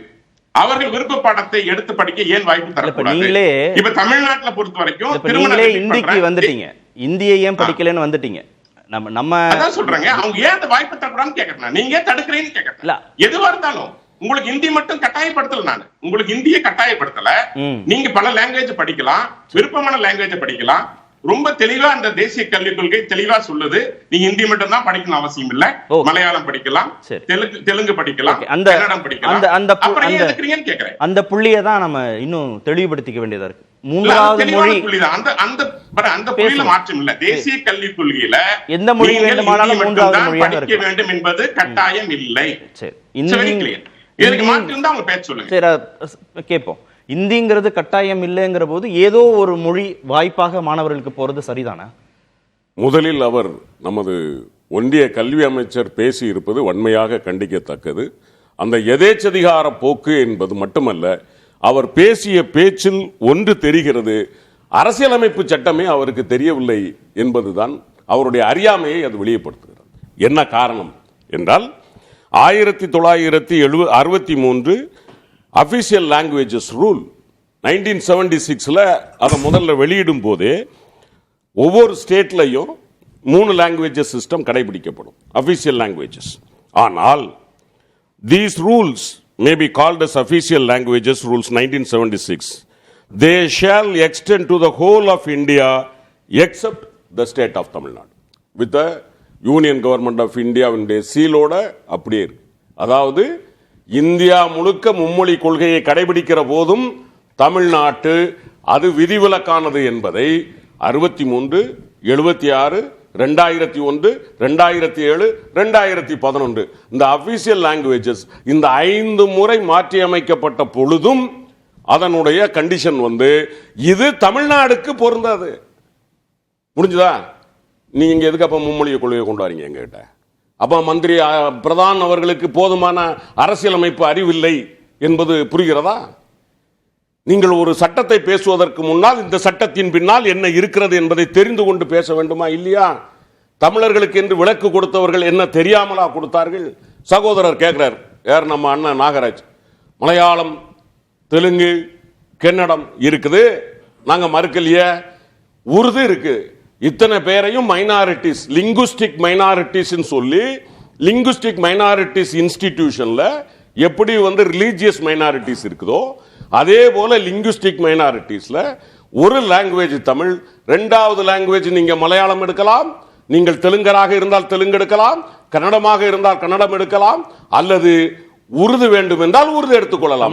அவர்கள் விருப்ப பாடத்தை எடுத்து படிக்க ஏன் வாய்ப்பு தரக்கூடாது? இப்ப தமிழ்நாட்டுல பொறுத்த வரைக்கும் இந்திக்கு வந்துட்டீங்க, இந்தியை ஏன் படிக்கலன்னு வந்துட்டீங்க. நம்ம அதான் சொல்றாங்க, அவங்க ஏன் அந்த வாய்ப்பு தரக்கூடாதுன்னு கேட்கறேன். நீங்க ஏன் தடுக்கிறீங்கன்னு கேட்கறேன். எதுவா இருந்தாலும் உங்களுக்கு ஹிந்தி மட்டும் கட்டாயப்படுத்தல, நான் உங்களுக்கு ஹிந்தியை கட்டாயப்படுத்தல. நீங்க பல லாங்குவேஜ் படிக்கலாம், விருப்பமான லாங்குவேஜ் படிக்கலாம். ரொம்ப தெளிவா அந்த தேசிய கல்விக் கொள்கை தெளிவா சொல்லுது, நீங்க ஹிந்தி மட்டும் தான் படிக்கணும் அவசியம் இல்ல, மலையாளம் படிக்கலாம், தெலுங்கு படிக்கலாம், கன்னடம் படிக்கலாம். அந்த புள்ளியை தான் நம்ம இன்னும் தெளிவுபடுத்திக்க வேண்டியதா இருக்கு. 3வது மொழி அந்த புள்ளியில மாற்றம் இல்ல. தேசிய கல்விக் கொள்கையில எந்த மொழி வேண்டுமானாலும் 3வது மொழியாக படிக்க வேண்டும் என்பது கட்டாயம் இல்லை. கேட்போம். இந்திங்கிறது கட்டாயம் இல்லைங்கிற போது ஏதோ ஒரு மொழி வாய்ப்பாக மாணவர்களுக்கு போறது சரிதானே? முதலில் அவர் நமது ஒன்றிய கல்வி அமைச்சர் பேசி இருப்பது வன்மையாக கண்டிக்கத்தக்கது. அந்த எதேச்சதிகார போக்கு என்பது மட்டுமல்ல, அவர் பேசிய பேச்சில் ஒன்று தெரிகிறது, அரசியலமைப்பு சட்டமே அவருக்கு தெரியவில்லை என்பதுதான் அவருடைய அறியாமையை அது வெளிப்படுத்துகிறது. என்ன காரணம் என்றால் 1963 அபிஷியல் லாங்குவேஜஸ் ரூல் 1976 அதை முதல்ல வெளியிடும் போதே ஒவ்வொரு ஸ்டேட்லையும் 3 லாங்குவேஜஸ் சிஸ்டம் கடைபிடிக்கப்படும், அபிஷியல் லாங்குவேஜஸ். ஆனால் these rules may be called as official languages rules 1976. They shall extend to the whole of India except the state of Tamil Nadu. With the Union Government of India உடைய சீலோட அப்படியே இருக்கு. அதாவது இந்தியா முழுக்க மும்மொழி கொள்கையை கடைபிடிக்கிற போதும் தமிழ்நாட்டு அது விதிவிலக்கானது என்பதை 63, 76, 2001, 2007, 2011 இந்த அபிஷியல் லாங்குவேஜஸ் இந்த 5 முறை மாற்றி அமைக்கப்பட்ட பொழுதும் அதனுடைய கண்டிஷன் இது தமிழ்நாடுக்கு பொருந்தாது. முடிஞ்சதா? நீங்க எதுக்கு அப்ப மும்மொழிய கொள்கையை கொண்டு வரீங்க எங்ககிட்ட? அப்ப மந்திரி பிரதான் அவர்களுக்கு போதுமான அரசியலமைப்பு அறிவில்லை என்பது புரிகிறதா? நீங்கள் ஒரு சட்டத்தை பேசுவதற்கு முன்னால் இந்த சட்டத்தின் பின்னால் என்ன இருக்கிறது என்பதை தெரிந்து கொண்டு பேச வேண்டுமா இல்லையா? தமிழர்களுக்கு என்று விளக்கு கொடுத்தவர்கள் என்ன தெரியாமலா கொடுத்தார்கள்? சகோதரர் கேட்கிறார், யார் நம்ம அண்ணன் நாகராஜ், மலையாளம், தெலுங்கு, கன்னடம் இருக்குது, நாங்க மறுக்கலையே, உருது இருக்கு. இத்தனை பேரையும் மைனாரிட்டிஸ், லிங்குஸ்டிக் மைனாரிட்டிஸ் சொல்லி லிங்குஸ்டிக் மைனாரிட்டிஸ் இன்ஸ்டிடியூஷன்ல எப்படி ரிலீஜியஸ் மைனாரிட்டிஸ் இருக்குதோ அதே போல லிங்குஸ்டிக் மைனாரிட்டிஸ்ல ஒரு லாங்குவேஜ் தமிழ், 2வது லாங்குவேஜ் நீங்க மலையாளம் எடுக்கலாம், நீங்கள் தெலுங்கராக இருந்தால் தெலுங்கு எடுக்கலாம், கன்னடமாக இருந்தால் கன்னடம் எடுக்கலாம், அல்லது உருது வேண்டும் என்றால் உருது எடுத்துக்கொள்ளலாம்.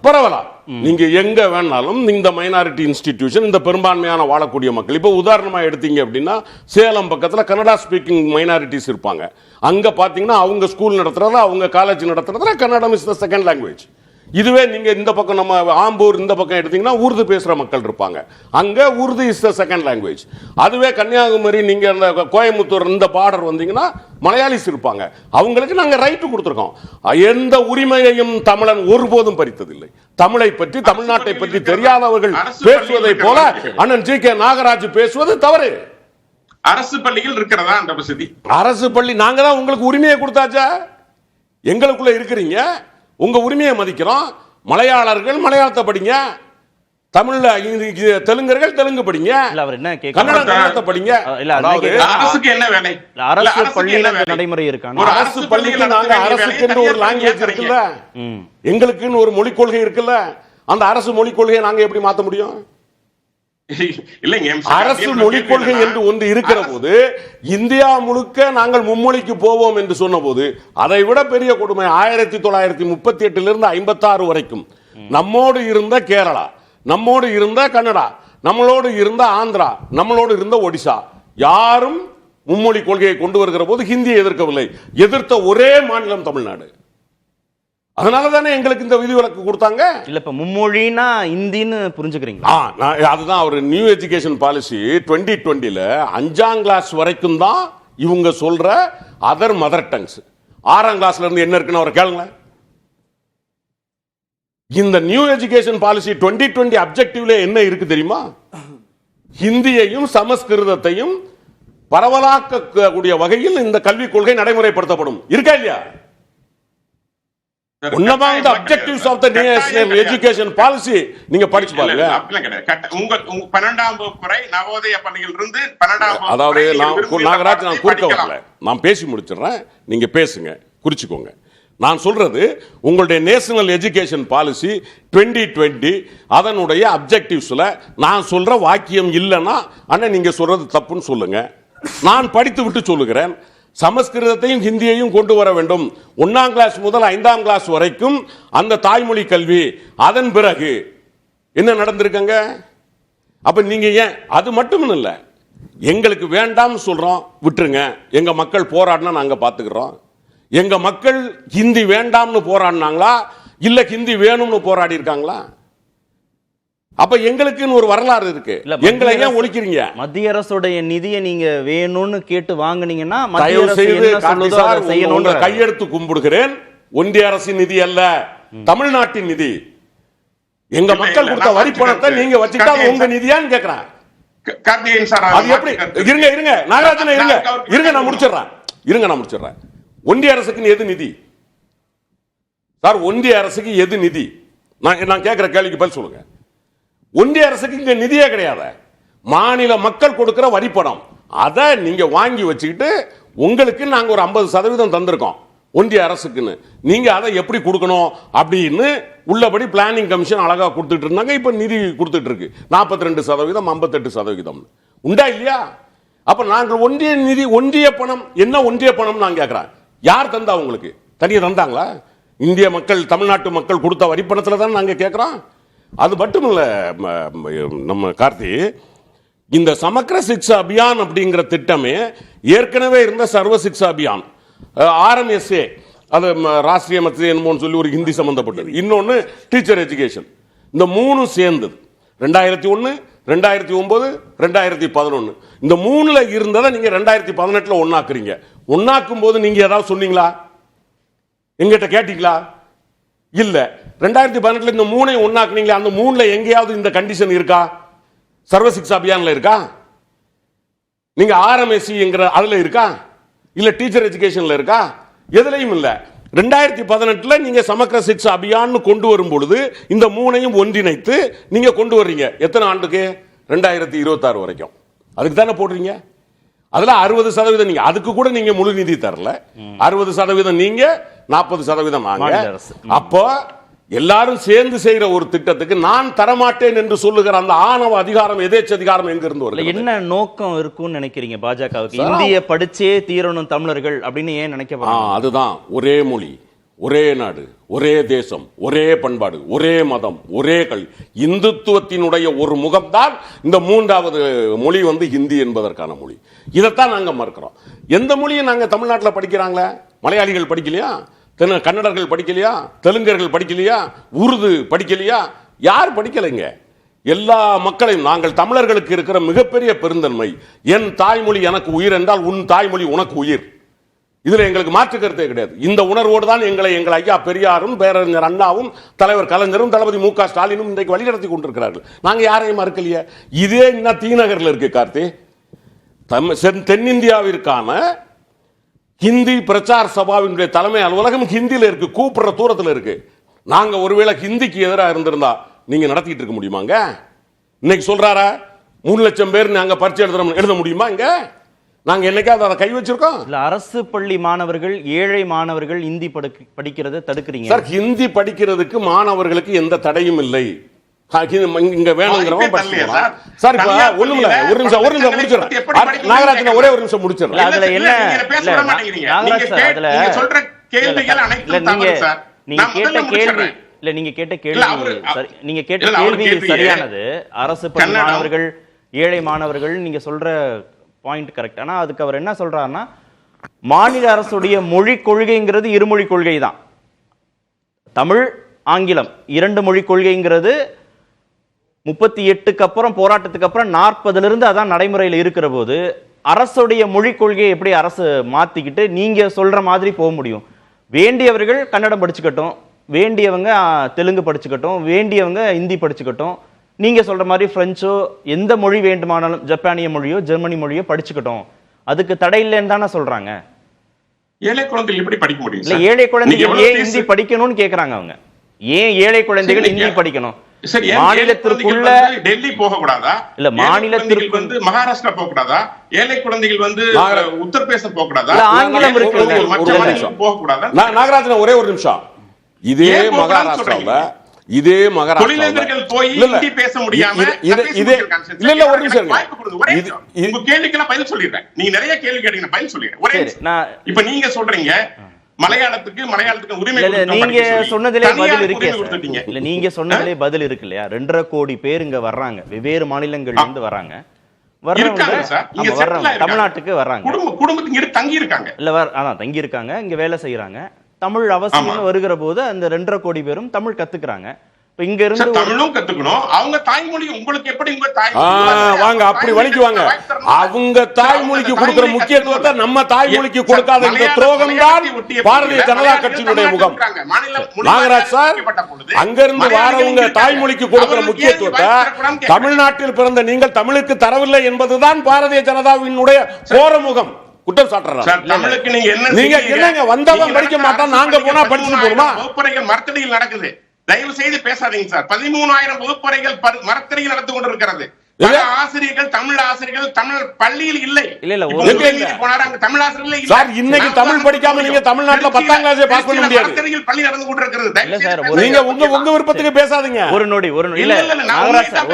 பரவலாம். நீங்க எங்க வேணாலும் இந்த மைனாரிட்டி இன்ஸ்டிடியூஷன், இந்த பெரும்பான்மையான வாழக்கூடிய மக்கள், இப்ப உதாரணமா எடுத்தீங்க அப்படின்னா சேலம் பக்கத்துல கன்னடா ஸ்பீக்கிங் மைனாரிட்டிஸ் இருப்பாங்க. அங்க பாத்தீங்கன்னா அவங்க ஸ்கூல் நடத்துறது, அவங்க காலேஜ் நடத்துறதுல Kannadam is the second language. இதுவே நீங்க இந்த பக்கம் நம்ம ஆம்பூர் இந்த பக்கம் எடுத்தீங்கன்னா உருது பேசுற மக்கள் இருப்பாங்க, அங்க Urdu is the second language. அதுவே கன்னியாகுமரி நீங்க அந்த கோயம்புத்தூர் இந்த பார்டர் வந்தீங்கன்னா மலையாளிஸ் இருப்பாங்க, அவங்களுக்கு நாங்க ரைட் கொடுத்திருக்கோம். எந்த உரிமையையும் தமிழன் ஒருபோதும் பறித்ததில்லை. தமிழை பற்றி, தமிழ்நாட்டை பற்றி தெரியாதவர்கள் பேசுவதை போல அண்ணன் ஜி கே நாகராஜ் பேசுவது தவறு. அரசு பள்ளிகள் இருக்கிறதா அந்த வசதி? அரசு பள்ளி நாங்க தான் உங்களுக்கு உரிமையை கொடுத்தாச்சா? எங்களுக்குள்ள இருக்கிறீங்க, உங்க உரிமையை மதிக்கிறோம். மலையாளர்கள் மலையாளத்தை படிங்க, தமிழ்ல தெலுங்கர்கள் தெலுங்கு படிங்க, கன்னடம் கன்னடத்தை படிங்க. அரசுக்கு என்ன வேலை? அரசு பள்ளியில நடைமுறை இருக்காங்க. அரசு பள்ளிக்கு நாங்க அரசுக்கு ஒரு லாங்குவேஜ் இருக்குல்ல, எங்களுக்குன்னு ஒரு மொழிக் கொள்கை இருக்குல்ல, அந்த அரசு மொழிக் கொள்கையை நாங்க எப்படி மாத்த முடியும்? அரசு மொழிக் கொள்கை என்று ஒன்று இருக்கிற போது இந்தியா முழுக்க நாங்கள் மும்மொழிக்கு போவோம் என்று சொன்ன போது அதை விட பெரிய கொடுமை 1938 56 வரைக்கும் நம்மோடு இருந்த கேரளா, நம்மோடு இருந்த கன்னடா, நம்மளோடு இருந்த ஆந்திரா, நம்மளோடு இருந்த ஒடிசா யாரும் மும்மொழி கொள்கையை கொண்டு வருகிற போது ஹிந்தியை எதிர்க்கவில்லை. எதிர்த்த ஒரே மாநிலம் தமிழ்நாடு. அதனால தானே எங்களுக்கு இந்த விதிவிலக்கு கொடுத்தாங்க. இல்ல இப்ப மும்மொழினா இந்தின்னு புரிஞ்சுக்கிறீங்களா? அதுதான் அவர் நியூ எஜுகேஷன் பாலிசி 2020ல 5ஆம் கிளாஸ் வரைக்கும் தான் இவங்க சொல்ற அதர் மதர் டங்ஸ். 6ஆம் கிளாஸ்ல இருந்து என்ன இருக்குன்னு அவர் கேளுங்க. இந்த நியூ எஜுகேஷன் பாலிசி 2020 அப்ஜெக்டிவ்ல என்ன இருக்கு தெரியுமா? ஹிந்தியையும் சமஸ்கிருதத்தையும் பரவலாக்கக்கூடிய வகையில் இந்த கல்விக் கொள்கை நடைமுறைப்படுத்தப்படும். இருக்கா இல்லையா? One among the objectives of the national education policy நீங்க படிச்சு பாருங்க. உங்க 12ஆம் வகுப்பு வரை நவோதய பள்ளியில் இருந்து 12ஆம் வகுப்பு, அதாவது நாகராஜ் நான் குறுக்க வரல, நான் பேசி முடிச்சிடுறேன், நீங்க பேசுங்க, குறிச்சுக்கோங்க. நான் சொல்றது உங்களுடைய நேஷனல் எஜுகேஷன் பாலிசி 2020 அதனுடைய அப்ஜெக்டிவ்ஸ்ல நான் சொல்ற வாக்கியம் இல்லைன்னா அண்ணா நீங்க சொல்றது தப்புன்னு சொல்லுங்க, நான் படித்து விட்டு சொல்லுகிறேன். சமஸ்கிருதத்தையும் ஹிந்தியையும் கொண்டு வர வேண்டும். 1ஆம் கிளாஸ் முதல் 5ஆம் கிளாஸ் வரைக்கும் அந்த தாய்மொழி கல்வி. அதன் பிறகு என்ன நடந்திருக்கங்க? அப்ப நீங்க ஏன் அது மட்டும் இல்ல, எங்களுக்கு வேண்டாம் சொல்றோம், விட்டுருங்க, எங்க மக்கள் போராடினா நாங்க பாத்துக்கிறோம். எங்க மக்கள் ஹிந்தி வேண்டாம்னு போராடினாங்களா இல்ல ஹிந்தி வேணும்னு போராடி இருக்காங்களா? அப்ப எங்களுக்குன்னு ஒரு வரலாறு இருக்கு. எங்களை ஏன் ஒழிக்கிறீங்க? மத்திய அரசுடைய நிதியை நீங்க வேணும்னு கேட்டு வாங்குனீங்கன்னா தயவு செய்து கையெடுத்து கும்பிடுகிறேன். ஒன்றிய அரசின் நிதி அல்ல, தமிழ்நாட்டின் நிதி. எங்க மக்கள் கொடுத்த வரி பணத்தை நீங்க வச்சுட்டா உங்க நிதியான்னு கேக்குறேன். அது எப்படி? இருங்க நாகராஜன், இருங்க நான் முடிச்சிடுறேன். ஒன்றிய அரசுக்கு எது நிதி சார்? ஒன்றிய அரசுக்கு எது நிதி? நான் கேட்கிற கேள்விக்கு பதில் சொல்லுங்க. ஒன்றிய அரசுக்கு இங்க நிதியே கிடையாது. மாநில மக்கள் கொடுக்கிற வரி பணம், அதை நீங்க வாங்கி வச்சுக்கிட்டு உங்களுக்கு நாங்க ஒரு 50% தந்திருக்கோம் ஒன்றிய அரசுக்குன்னு. நீங்க அதை எப்படி கொடுக்கணும் அப்படின்னு உள்ளபடி பிளானிங் கமிஷன் அழகா கொடுத்துட்டு இருந்தாங்க. இப்ப நிதி கொடுத்துட்டு இருக்கு 42%, 58%. உண்டா இல்லையா? அப்ப நாங்கள் ஒன்றிய நிதி, ஒன்றிய பணம் என்ன? ஒன்றிய பணம் நான் கேட்கிறேன். யார் தந்தா உங்களுக்கு? தனியா தந்தாங்களா? இந்திய மக்கள், தமிழ்நாட்டு மக்கள் கொடுத்த வரி பணத்துல தான் நாங்க கேட்கிறோம். அது மட்டும் இல்ல நம்ம கார்த்தி, இந்த சமக்கிர சிக்ஷா அபியான் அப்படிங்கிற திட்டமே ஏற்கனவே இருந்த சர்வ சிக்ஷா அபியான், RMSA, அது ராஷ்டிரிய மத்திய என்னமோன்னு சொல்லி ஒரு ஹிந்தி சம்பந்தப்பட்டது, இன்னொன்னு டீச்சர் எஜுகேஷன். இந்த மூணு சேர்ந்தது 2001, 2009, 2011. இந்த மூணுல இருந்ததை நீங்க 2018 ஒன்னாக்குறீங்க. ஒன்னாக்கும் போது நீங்க ஏதாவது சொன்னீங்களா? எங்கிட்ட கேட்டீங்களா? இல்ல. 2018 இந்த மூணை ஒன்னாக்குனீங்களா? அந்த மூணுல எங்கேயாவது இந்த கண்டிஷன் இருக்கா? சர்வ சிக்ஷா அபியான்ல இருக்கா? நீங்க RMSE என்கிற அதுல இருக்கா? இல்ல டீச்சர் எஜுகேஷன்ல இருக்கா? எதுலையும் இல்ல. 2018 நீங்க சமக்கிர சிக்ஷா அபியான் கொண்டு வரும் பொழுது இந்த மூணையும் ஒன்றிணைத்து நீங்க கொண்டு வர்றீங்க. எத்தனை ஆண்டுக்கு? 2026 வரைக்கும். அதுக்கு தானே போடுறீங்க. அதுல 60% நீங்க, அதுக்கு கூட நீங்க முழு நிதி தரல. 60% நீங்க, 40% நாங்க. அப்போ எல்லாரும் சேர்ந்து செய்யற ஒரு திட்டத்துக்கு நான் தரமாட்டேன் என்று சொல்லுகிற அந்த ஆணவ அதிகாரம், எதேச்ச அதிகாரம் எங்க இருந்து வருது? என்ன நோக்கம் இருக்கும்னு நினைக்கிறீங்க பாஜகவுக்கு? இந்திய படிச்சே தீரணும் தமிழர்கள் அப்படின்னு ஏன் நினைக்க? அதுதான், ஒரே மொழி, ஒரே நாடு, ஒரே தேசம், ஒரே பண்பாடு, ஒரே மதம், ஒரே கல்வி. இந்துத்துவத்தினுடைய ஒரு முகம்தான் இந்த மூன்றாவது மொழி ஹிந்தி என்பதற்கான மொழி. இதைத்தான் நாங்க மறுக்கிறோம். எந்த மொழியை நாங்க தமிழ்நாட்டில் படிக்கிறாங்களே? மலையாளிகள் படிக்கலையா? கன்னடர்கள் படிக்கலையா? தெலுங்கர்கள் படிக்கலையா? உருது படிக்கலையா? யார் படிக்கலைங்க? எல்லா மக்களையும், நாங்கள் தமிழர்களுக்கு இருக்கிற மிகப்பெரிய பெருந்தன்மை, என் தாய்மொழி எனக்கு உயிர் என்றால் உன் தாய்மொழி உனக்கு உயிர். இதுல எங்களுக்கு மாற்று கருத்தே கிடையாது. இந்த உணர்வோடு தான் எங்கள் ஐயா பெரியாரும், பேரறிஞர் அண்ணாவும், தலைவர் கலைஞரும், தளபதி மு.க. ஸ்டாலினும் இன்றைக்கு வழிநடத்தி கொண்டிருக்கிறார்கள். நாங்க யாரையும் மறுக்கலையே. இதே இன்னும் தீநகர்ல இருக்கு கார்த்தி. தென்னிந்தியாவிற்கான ஹிந்தி பிரச்சார சபாவினுடைய தலைமை அலுவலகம் ஹிந்தியில இருக்கு, கூப்பிடுற தூரத்தில் இருக்கு. நாங்க ஒருவேளை ஹிந்திக்கு எதிராக இருந்திருந்தா நீங்க நடத்திட்டு இருக்க முடியுமாங்க? இன்னைக்கு சொல்றாரா 3 லட்சம் பேர் நாங்க பரீட்சை எழுத முடியுமா? இங்க நாங்க என்னைக்காவது அதை கை வச்சிருக்கோம்? இல்ல, அரசு பள்ளி மாணவர்கள், ஏழை மாணவர்கள் ஹிந்தி படிக்கிறதை தடுக்கிறீங்க சார். ஹிந்தி படிக்கிறதுக்கு மாணவர்களுக்கு எந்த தடையும் இல்லை. இங்க வேணுங்கிறவங்க சார். இப்ப ஒண்ணுமில்ல, ஒரு நிமிஷம் முடிச்சிடறேன். நாகராஜன் ஒரே ஒரு நிமிஷம் முடிச்சிடறேன். அதுல என்ன நீங்க கேட்ட கேள்வி சரியானது. அரசு பள்ளி மாணவர்கள், ஏழை மாணவர்கள் நீங்க சொல்ற பாயிண்ட் கரெக்ட். ஆனா அதுக்கு அவர் என்ன சொல்றாருன்னா, மாநில அரசுடைய மொழி கொள்கைங்கிறது இருமொழி கொள்கை தான். தமிழ், ஆங்கிலம் 2 மொழி கொள்கைங்கிறது 38க்கு அப்புறம், போராட்டத்துக்கு அப்புறம் 40ல இருந்து அதான் நடைமுறையில் இருக்கிற போது அரசுடைய மொழி கொள்கையை எப்படி அரசு மாத்திக்கிட்டு நீங்க சொல்ற மாதிரி போக முடியும்? வேண்டியவர்கள் கன்னடம் படிச்சுக்கட்டும், வேண்டியவங்க தெலுங்கு படிச்சுக்கட்டும், வேண்டியவங்க ஹிந்தி படிச்சுக்கட்டும், நீங்க சொல்ற மாதிரி பிரெஞ்சோ எந்த மொழி வேண்டுமானாலும், ஜப்பானிய மொழியோ ஜெர்மனி மொழியோ படிச்சுக்கட்டும், அதுக்கு தடை இல்லைன்னு தானே சொல்றாங்க. ஏழை குழந்தைகள் எப்படி படிக்க முடியும்? இல்ல, ஏழை குழந்தைகள் ஏன் ஹிந்தி படிக்கணும்னு கேக்குறாங்க அவங்க. ஏன் ஏழை குழந்தைகள் ஹிந்தி படிக்கணும்? மாநிலத்திற்குள்ள டெல்லி போக கூடாதா? இல்ல, மாநிலத்திற்கு மகாராஷ்டிரா போக கூடாதா? ஏழை குழந்தைகள் உத்தரப்பிரதேசம் போக கூடாதா? ஆங்கிலம் இருக்கு, போக கூடாதா? நாகராஜன் ஒரே ஒரு நிமிஷம். இதே மகாராஷ்டிராவில் தொழிலதிபர்கள் போய் ஹிந்தி பேச முடியாம உங்க கேள்விக்கெல்லாம் பதில் சொல்லிடுறேன். நீங்க நிறைய கேள்வி கேட்டீங்க, பதில் சொல்லிடுறேன். இப்ப நீங்க சொல்றீங்க மலையாளத்துக்கு உரிமை, நீங்க சொன்னதிலே பதில் இருக்கு. இல்ல, நீங்க சொன்னதிலே பதில் இருக்கு இல்லையா? 2.5 கோடி பேர் இங்க வர்றாங்க, வெவ்வேறு மாநிலங்கள்ல இருந்து வர்றாங்க. தமிழ்நாட்டுக்கு வர்றாங்க, குடும்பத்துக்கு தங்கி இருக்காங்க. இல்ல, அதான் தங்கி இருக்காங்க, இங்க வேலை செய்யறாங்க. தமிழ் அவசியம் வருகிற போது அந்த 2.5 கோடி பேரும் தமிழ் கத்துக்கிறாங்க. இப்ப இங்க இருந்து தமிழும் கத்துக்கணும், அவங்க தாய்மொழி உங்களுக்கு எப்படி உங்க வாங்க அப்படி வலிக்குவாங்க. அவங்க தாய்மொழிக்கு கொடுக்கிற முக்கியத்துவத்தை நம்ம தாய்மொழிக்கு கொடுக்காத இந்த துரோகம் தான் பாரதிய ஜனதா கட்சியினுடைய முகம். நாகராஜ் சார், அங்கிருந்து வாரவங்க தாய்மொழிக்கு கொடுக்கிற முக்கியத்துவத்தை தமிழ்நாட்டில் பிறந்த நீங்கள் தமிழுக்கு தரவில்லை என்பதுதான் பாரதிய ஜனதாவினுடைய கோர முகம். குற்றம் சாட்டுறாங்க. நீங்க என்னங்க வந்தவன் படிக்க மாட்டான், நாங்க போனா படிச்சுட்டு போறோமா? வகுப்பறைகள் மரத்தடியில் நடக்குது, தயவு செய்து பேசாதீங்க சார். 13,000 வகுப்பறைகள் மரத்தடியில் நடந்து கொண்டிருக்கிறது. ஆசிரியர்கள், தமிழ் ஆசிரியர்கள் தமிழ் பள்ளியில் இல்லை. தமிழ் ஆசிரியர்கள் சார், இன்னைக்கு தமிழ் படிக்காம நீங்க தமிழ்நாட்டுல 10ஆம் கிளாஸ் பாஸ் பண்ண முடியாது. பள்ளி நடந்து கொண்டிருக்கிறது. நீங்க உங்க விருப்பத்துக்கு பேசாதீங்க. ஒரு நொடி இல்ல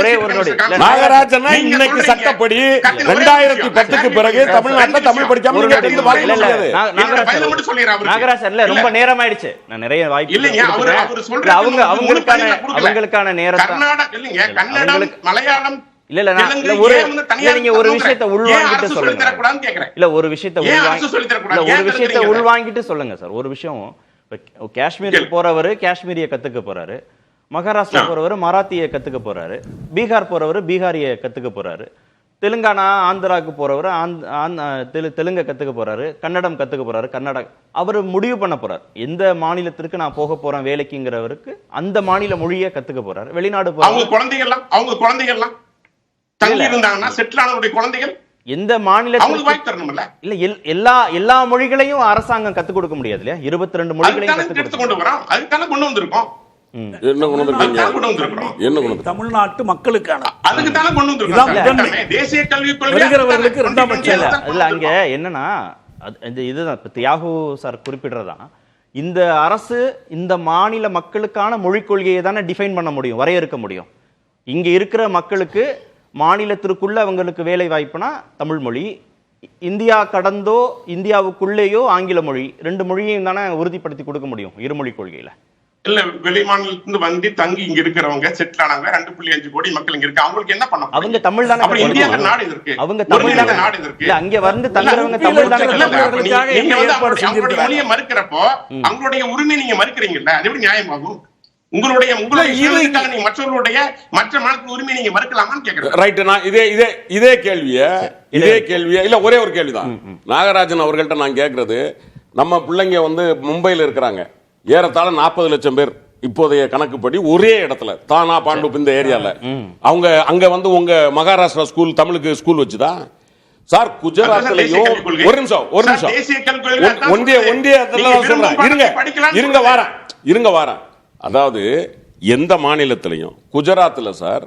ஒரே ஒரு நொடி. நாகராஜனா இன்னைக்கு சட்டப்படி 2010க்கு பிறகு தமிழ்நாட்டுல தமிழ் படிக்காம நீங்க டென்த் பாஸ் பண்ண முடியாது. நாகராஜ் இல்ல, ரொம்ப நேரம் ஆயிடுச்சு. நான் நிறைய வாய்ப்பு அவங்களுக்கான நேரத்தை கன்னடம், மலையாளம் நீங்க ஒரு விஷயத்தை உள்வாங்கிட்டு சொல்லுங்க. இல்ல ஒரு விஷயத்தை உள்வாங்கிட்டு சொல்லுங்க சார். ஒரு விஷயம், காஷ்மீருக்கு போறவரு காஷ்மீரிய கத்துக்க போறாரு, மகாராஷ்டிரா போறவரு மராத்திய கத்துக்க போறாரு, பீகார் போறவரு பீகாரிய கத்துக்க போறாரு, தெலுங்கானா ஆந்திராவுக்கு போறவரு தெலுங்க கத்துக்க போறாரு, கன்னடம் கத்துக்க போறாரு, கர்நாடகா. அவர் முடிவு பண்ண போறாரு எந்த மாநிலத்திற்கு நான் போக போறேன் வேலைக்குங்கிறவருக்கு அந்த மாநில மொழியை கத்துக்க போறாரு. வெளிநாடு அவங்க குழந்தைகள்லாம் தங்கி இருந்தாங்கன்னா செட்டில் ஆனவருடைய குழந்தைகள் எந்த மாநிலத்தில் இல்ல எல்லா மொழிகளையும் அரசாங்கம் கத்துக் கொடுக்க முடியாது இல்லையா? 22 மொழிகளையும் கொண்டு வரோம். அதுக்கான கொண்டு வந்திருக்கோம். தமிழ்நாட்டு மக்களுக்கான அதுக்கு தானே கொண்டு வந்திருக்கோம். தேசிய கல்விக் கொள்கை அங்க என்னன்னா இதுதான் தியாகு சார் குறிப்பிடுறதான், இந்த அரசு இந்த மாநில மக்களுக்கான மொழிக் கொள்கையை தானே டிஃபைன் பண்ண முடியும், வரையறுக்க முடியும். இங்க இருக்கிற மக்களுக்கு மாநிலத்திற்குள்ள அவங்களுக்கு வேலை வாய்ப்புனா தமிழ் மொழி, இந்தியா கடந்தோ இந்தியாவுக்குள்ளேயோ ஆங்கில மொழி, 2 மொழியையும் தானே உறுதிப்படுத்தி கொடுக்க முடியும் இருமொழி கொள்கையில. இல்ல வெளி மாநிலத்திலிருந்து வந்து தங்கி இங்க இருக்கிறவங்க செட்டில் ஆனவங்க 2.5 கோடி மக்கள் இங்க இருக்கு. அவங்களுக்கு என்ன பண்ணணும்? அவங்க தமிழ் தானே. இந்தியா நாடு இருக்கு, அவங்க தமிழ் தானே நாடு இருக்கு. இல்ல அங்க வந்து தங்குறவங்க தமிழ் தானே. நீங்க வந்து அவங்களுடைய மொழியை மறுக்கிறப்போ அவங்களுடைய உரிமை நீங்க மறுக்கிறீங்கல்ல, அது எப்படி நியாயமாகும்? உங்களுடைய மற்றவர்களுடைய மற்ற மாநில உரிமை நீங்க மறுக்கலாமான்னு கேக்குறேன். ரைட். நான் இதே கேள்வியை இல்ல ஒரே ஒரு கேள்விதான் நாகராஜன் அவர்கள்ட்ட நான் கேட்கறது. நம்ம பிள்ளைங்க வந்து மும்பையில் இருக்கிறாங்க, ஏறத்தாழ 40 லட்சம் பேர் இப்போதைய கணக்குப்படி ஒரே இடத்துல தானா பாண்டு இந்த ஏரியால. அவங்க அங்க வந்து உங்க மகாராஷ்டிரா ஸ்கூல் தமிழுக்கு ஸ்கூல் வச்சுதா சார்? குஜராத்லயும் ஒரு நிமிஷம் ஒன்றிய இருங்க வாரேன். அதாவது எந்த மாநிலத்திலையும் குஜராத்தில் சார்,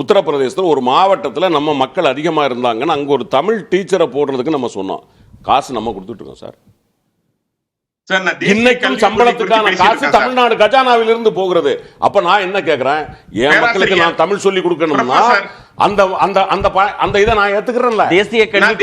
உத்தரப்பிரதேசத்தில் ஒரு மாவட்டத்தில் நம்ம மக்கள் அதிகமாக இருந்தாங்கன்னா அங்கே ஒரு தமிழ் டீச்சரை போடுறதுக்கு நம்ம சொன்னோம், காசு நம்ம கொடுத்துட்டு இருக்கோம் சார். இன்னைக்கும் சம்பளத்துக்கான காசு தமிழ்நாடு கஜானாவில் இருந்து போகிறது. அப்ப நான் என்ன கேக்குறேன், என் மக்களுக்கு நான் தமிழ் சொல்லி கொடுக்கணும்னா அந்த அந்த அந்த அந்த இதை நான் ஏத்துக்கிறேன்ல. தேசிய கல்விக்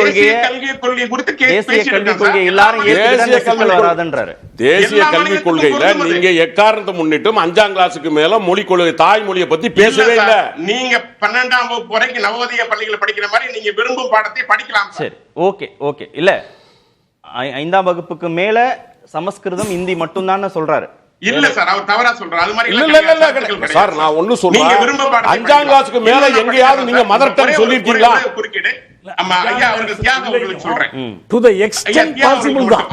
கொள்கையில நீங்க எக்காரணத்தை முன்னிட்டும் 5ஆம் கிளாஸுக்கு மேல மொழி கொள்கை தாய்மொழியை பத்தி பேசவே இல்லை. நீங்க 12ஆம் வகுப்பு வரைக்கும் நவோதய பள்ளிகளை படிக்கிற மாதிரி நீங்க விரும்பும் பாடத்தை படிக்கலாம். சரி, ஓகே. இல்ல 5ஆம் வகுப்புக்கு மேல சமஸ்கிருதம் இந்தி மட்டும் தான் சொல்றாரு. இல்ல சார், அவர் தவறா சொல்றாரு. அது மாதிரி இல்ல சார், நான் ஒண்ணு சொல்றேன். 5ஆம் கிளாஸ்க்கு மேல எங்கேயாவது நீங்க மதர் டங் சொல்லிருக்கீங்களா? குறுக்கிடு. அம்மா ஐயா அவருக்கு தியாகம் உங்களுக்கு சொல்றேன். டு தி எக்ஸ்டென்ட் பாசிபிள் தான்.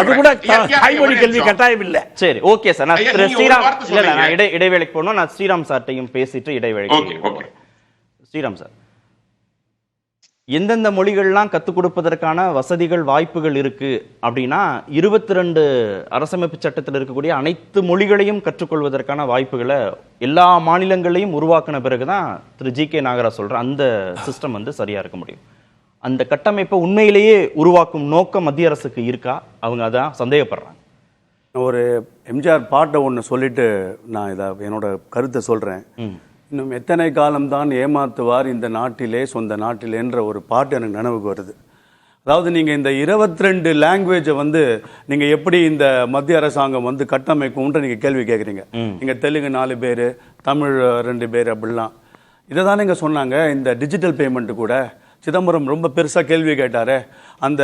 அது கூட தாய்மொழி கல்வி கட்டாயம் இல்ல. சரி, ஓகே சார். நான் ஸ்ரீராம் இல்ல நான் இடைவேளைக்கு போறேன். நான் ஸ்ரீராம் சார்ட்டையும் பேசிட்டு இடைவேளைக்கு போறேன். ஸ்ரீராம் சார், எந்தெந்த மொழிகள்லாம் கற்றுக் கொடுப்பதற்கான வசதிகள் வாய்ப்புகள் இருக்கு அப்படின்னா 22 அரசமைப்பு சட்டத்தில் இருக்கக்கூடிய அனைத்து மொழிகளையும் கற்றுக்கொள்வதற்கான வாய்ப்புகளை எல்லா மாநிலங்களையும் உருவாக்கின பிறகுதான் திரு ஜி.கே. நாகராஜ் சொல்ற அந்த சிஸ்டம் வந்து சரியா இருக்க முடியும். அந்த கட்டமைப்பை உண்மையிலேயே உருவாக்கும் நோக்கம் மத்திய அரசுக்கு இருக்கா? அவங்க அதான் சந்தேகப்படுறாங்க. ஒரு எம்ஜிஆர் பாட்டை ஒன்று சொல்லிட்டு நான் இதை என்னோட கருத்தை சொல்றேன். இன்னும் எத்தனை காலம்தான் ஏமாத்துவார் இந்த நாட்டிலே சொந்த நாட்டிலேன்ற ஒரு பாட்டு எனக்கு நினைவுக்கு வருது. அதாவது நீங்கள் இந்த 22 லாங்குவேஜை வந்து நீங்கள் எப்படி இந்த மத்திய அரசாங்கம் வந்து கட்டமைக்கும்ன்ற நீங்கள் கேள்வி கேட்குறீங்க. நீங்கள் தெலுங்கு 4 பேர், தமிழ் 2 பேர் அப்படிலாம் இதை தானே இங்கே சொன்னாங்க. இந்த டிஜிட்டல் பேமெண்ட்டு கூட சிதம்பரம் ரொம்ப பெருசாக கேள்வி கேட்டார். அந்த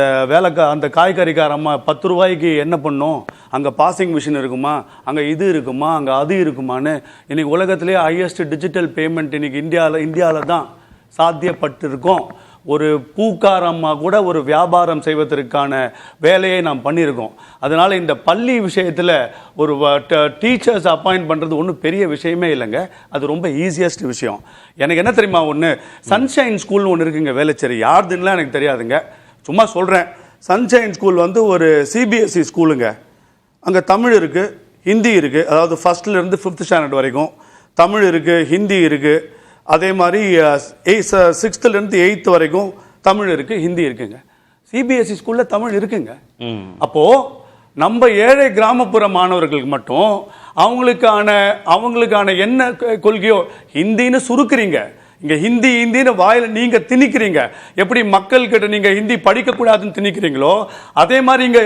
அந்த காய்கறிக்கார அம்மா 10 ரூபாய்க்கு என்ன பண்ணும், அங்கே பாசிங் மிஷின் இருக்குமா, அங்கே இது இருக்குமா, அங்கே அது இருக்குமான்னு. இன்னைக்கு உலகத்திலே ஹையஸ்ட் டிஜிட்டல் பேமெண்ட் இன்னைக்கு இந்தியாவில் தான் சாத்தியப்பட்டு இருக்கோம். ஒரு பூக்கார அம்மா கூட ஒரு வியாபாரம் செய்வதற்கான வேலையை நாம் பண்ணியிருக்கோம். அதனால் இந்த பள்ளி விஷயத்தில் ஒரு டீச்சர்ஸ் அப்பாயிண்ட் பண்ணுறது ஒன்றும் பெரிய விஷயமே இல்லைங்க. அது ரொம்ப ஈஸியஸ்ட் விஷயம். எனக்கு என்ன தெரியுமா, ஒன்று சன்ஷைன் ஸ்கூல்னு ஒன்று இருக்குங்க வேலைச்சேரி. யாருதுன்னெலாம் எனக்கு தெரியாதுங்க, சும்மா சொல்கிறேன். சன்ஷைன் ஸ்கூல் வந்து ஒரு சிபிஎஸ்சி ஸ்கூலுங்க. அங்கே தமிழ் இருக்குது, ஹிந்தி இருக்குது. அதாவது ஃபஸ்ட்லேருந்து 5th ஸ்டாண்டர்ட் வரைக்கும் தமிழ் இருக்குது, ஹிந்தி இருக்குது. அதே மாதிரி 6th-லேருந்து 8th வரைக்கும் தமிழ் இருக்கு, ஹிந்தி இருக்குங்க. சிபிஎஸ்சி ஸ்கூல்ல தமிழ் இருக்குங்க. அப்போ நம்ம ஏழை கிராமப்புற மாணவர்களுக்கு மட்டும் அவங்களுக்கான என்ன கொள்கையோ ஹிந்தின்னு சுருக்குறீங்க. இங்க ஹிந்தின்னு வாயில நீங்க திணிக்கிறீங்க. எப்படி மக்கள் கிட்ட நீங்க ஹிந்தி படிக்க கூடாதுன்னு திணிக்கிறீங்களோ அதே மாதிரி இங்க